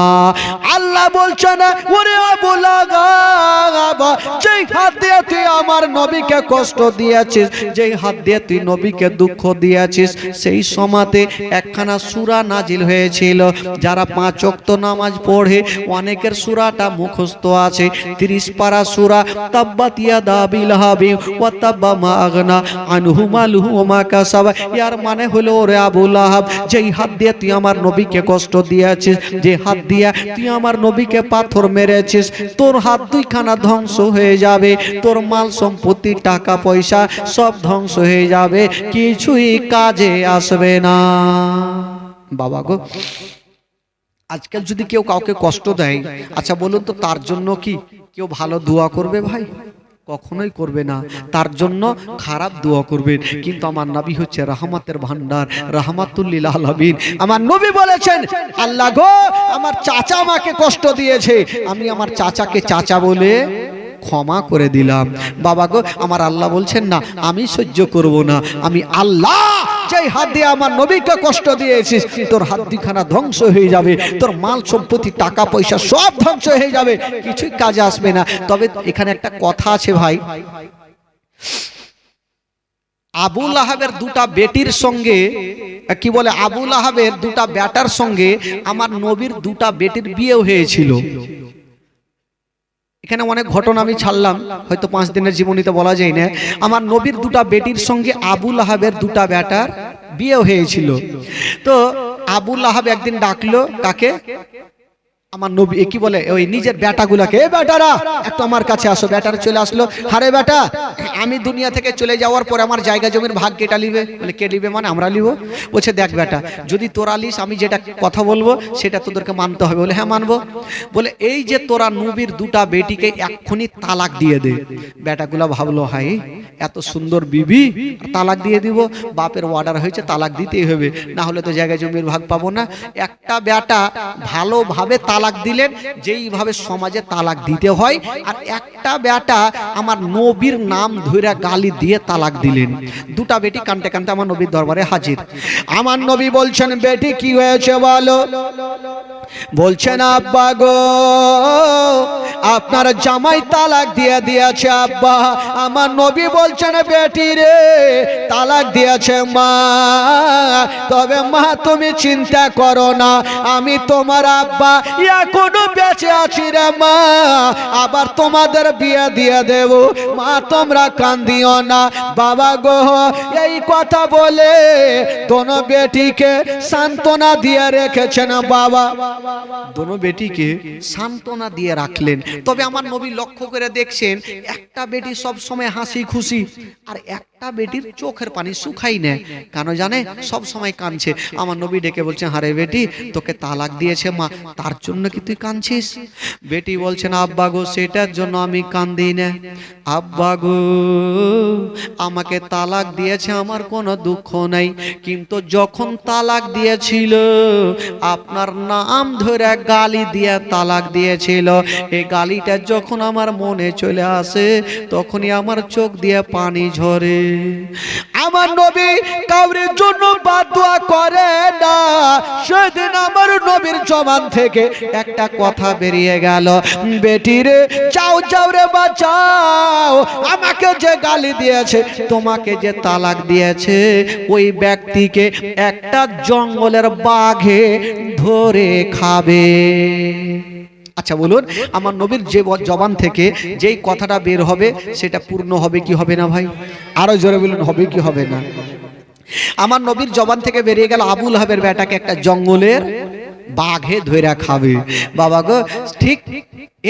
আল্লাহ বলছেন ওরে আবু লাহাব যেই হাত দিয়ে তুই আমার নবীকে কষ্ট দিয়েছিস, যেই হাত দিয়ে তুই নবীকে দুঃখ দিয়েছিস, সেই সময়তে একখানা সূরা নাজিল হয়েছিল। যারা 5 ওয়াক্ত নামাজ পড়ে অনেকের সূরাটা মুখস্থ আছে, 30 পারা সূরা তাব্বাত ইয়াদা আবি লাহাবি ওয়া তাব্বা মা আগনা আনহু মালুহু ওয়া মা কাসাবা। এর মানে হলো ওরে আবু লাহাব যেই হাত দিয়ে তুই আমার নবীকে কষ্ট দিয়েছিস, যে হাত দিয়ে তুই আমার নবীকে পাথর মেরেছিস, তোর হাত দুইখানা ধ্বংস হয়ে যাবে, তোর মাল সম্পত্তি টাকা পয়সা সব ধ্বংস হয়ে যাবে, কিছুই কাজে আসবে না। বাবা গো, আজকাল যদি কেউ কাউকে কষ্ট দেয়, আচ্ছা বলুন তো তার জন্য কি কেউ ভালো দোয়া করবে ভাই? কখনোই করবে না, তার জন্য খারাপ দোয়া করবে। কিন্তু আমার নবী হচ্ছে রহমতের ভান্ডার, রহমাতুল লিল আলামিন। আমার নবী বলেছেন, আল্লাহ গো আমার চাচা আমাকে কষ্ট দিয়েছে, আমি আমার চাচাকে চাচা বলে ক্ষমা করে দিলাম। বাবা গো, আমার আল্লাহ বলছেন না আমি সহ্য করব না, আমি আল্লাহ যেই হাত দিয়ে আমার নবীকে কষ্ট দিয়েছিস, তোর হাত দুখানা ধ্বংস হয়ে যাবে, তোর মাল সম্পত্তি টাকা পয়সা সব ধ্বংস হয়ে যাবে, কিছুই কাজে আসবে না। তবে এখানে একটা কথা আছে ভাই, আবু লাহাবের দুটা বেটির সঙ্গে কি বলে, আবু লাহাবের দুটা বেটার সঙ্গে আমার নবীর দুটা বেটির বিয়ে হয়েছিল। এখানে অনেক ঘটনা আমি ছাড়লাম, হয়তো 5 দিনের জীবনীতে বলা যায় না। আমার নবীর দুটা বেটির সঙ্গে আবু লাহাবের দুটা বেটার বিয়ে হয়েছিল। তো আবু লাহাব একদিন ডাকলো কাকে, আমার নবী কি বলে ওই নিজের বেটাগুলাকে, এ বেটারা একটু আমার কাছে আসো। বেটারা চলে আসলো, হারে বেটা আমি দুনিয়া থেকে চলে যাওয়ার পর আমার জায়গা জমির ভাগ কেটা লিবে? বলে কে লিবে মানে আমরা লিব। বলছে দেখ বেটা, যদি তোরা লিস আমি যেটা কথা বলবো সেটা তোদেরকে মানতে হবে। বলে হ্যাঁ মানবো। বলে এই যে তোরা নবীর দুটা বেটিকে এক্ষুনি তালাক দিয়ে দে। বেটাগুলা ভাবলো হাই এত সুন্দর বিবি তালাক দিয়ে দিব, বাপের অর্ডার হয়েছে তালাক দিতেই হবে, না হলে তো জায়গা জমির ভাগ পাবো না। একটা বেটা ভালোভাবে তালাক দিলেন যেইভাবে সমাজে তালাক দিতে হয়, আর একটা বেটা আমার নবীর নাম ধরে গালি দিয়ে তালাক দিলেন। দুটা বেটি কানতে কানতে আমার নবীর দরবারে হাজির। আমার নবী বলছেন বেটি কি হয়েছে বলো? বলছেন আব্বা গো আপনার জামাই তালাক দিয়ে দিয়েছে আব্বা। আমার নবী বলছেন বেটি রে তালাক দিয়েছে মা, তবে মা তুমি চিন্তা করো না, আমি তোমার আব্বা এখনো বেঁচে আছি রে মা, আবার তোমাদের বিয়ে দিয়ে দেব মা, তোমরা কান্দিও না। বাবা গো এই কথা বলে দোনো বেটিকে সান্ত্বনা দিয়ে রেখেছেন বাবা, দোনো বেটিকে সান্ত্বনা দিয়ে রাখলেন। তবে আমার নবী লক্ষ্য করে দেখছেন একটা বেটি সব সময় হাসি খুশি, আর একটা বেটির চোখের পানি শুকাই না, কেন জানে সব সময় কাঁদছে। আমার নবী ডেকে বলছেন হারে বেটি তোকে তালাক দিয়েছে মা, তার জন্য কি তুই কাঁদছিস? বেটি বলছেন আব্বা গো সেটার জন্য আমি কাঁদি না, আব্বা গো আমাকে তালাক দিয়েছে আমার কোনো দুঃখ নাই, কিন্তু যখন তালাক দিয়েছিল আপনার নাম ধরে গালি দিয়ে তালাক দিয়েছিল, এই গালিটা যখন আমার মনে চলে আসে তখনই আমার চোখ দিয়ে পানি ঝরে। আমার নবী কাউরির জন্য বাদদুয়া করে না, সেদিন আমার নবীর জবান থেকে একটা কথা বেরিয়ে গেল, বেটি রে যাও যাও রে বাঁচাও, আমাকে যে গালি দিয়েছে তোমাকে যে তালাক দিয়েছে ওই ব্যক্তিকে একটা জঙ্গলের বাঘে ধরে খাবে। আচ্ছা বলুন আমার নবীর যে জবান থেকে যেই কথাটা বের হবে সেটা পূর্ণ হবে কি হবে না ভাই? আরো জোরে বলুন হবে কি হবে না? আমার নবীর জবান থেকে বেরিয়ে গেল আবু লাহাবের বেটাকে একটা জঙ্গলের বাঘে ধরে খাবে। বাবা গো ঠিক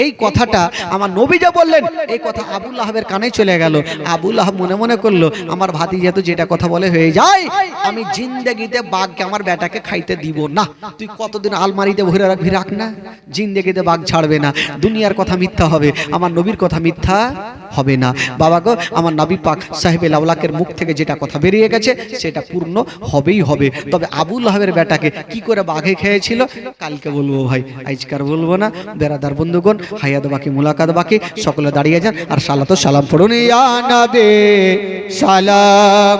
এই কথাটা আমার নবী যা বললেন এই কথা আবু লাহাবের কানে চলে গেল। আবু লাহাব মনে মনে করলো আমার ভাতিজা তো যেটা কথা বলে হয়ে যায়, আমি জিন্দেগিতে বাঘকে আমার বেটাকে খাইতে দিব না। তুই কতদিন আলমারিতে ভরে রাখবি, রাখ না, জিন্দেগিতে বাঘ ছাড়বে না। দুনিয়ার কথা মিথ্যা হবে, আমার নবীর কথা মিথ্যা হবে না। বাবা গো আমার নবী পাক সাহেবে লাউলাকের মুখ থেকে যেটা কথা বেরিয়ে গেছে সেটা পূর্ণ হবেই হবে। তবে আবু লাহাবের বেটাকে কি করে বাঘে খেয়েছিল কালকে বলবো ভাই, আজকার বলবো না। বেরাদার বন্ধুগণ হায়াত বাকি মুলাকাত বাকি, সকলে দাঁড়িয়ে যান আর সালাত সালাম পড়ুন। ইয়া নবী সালাম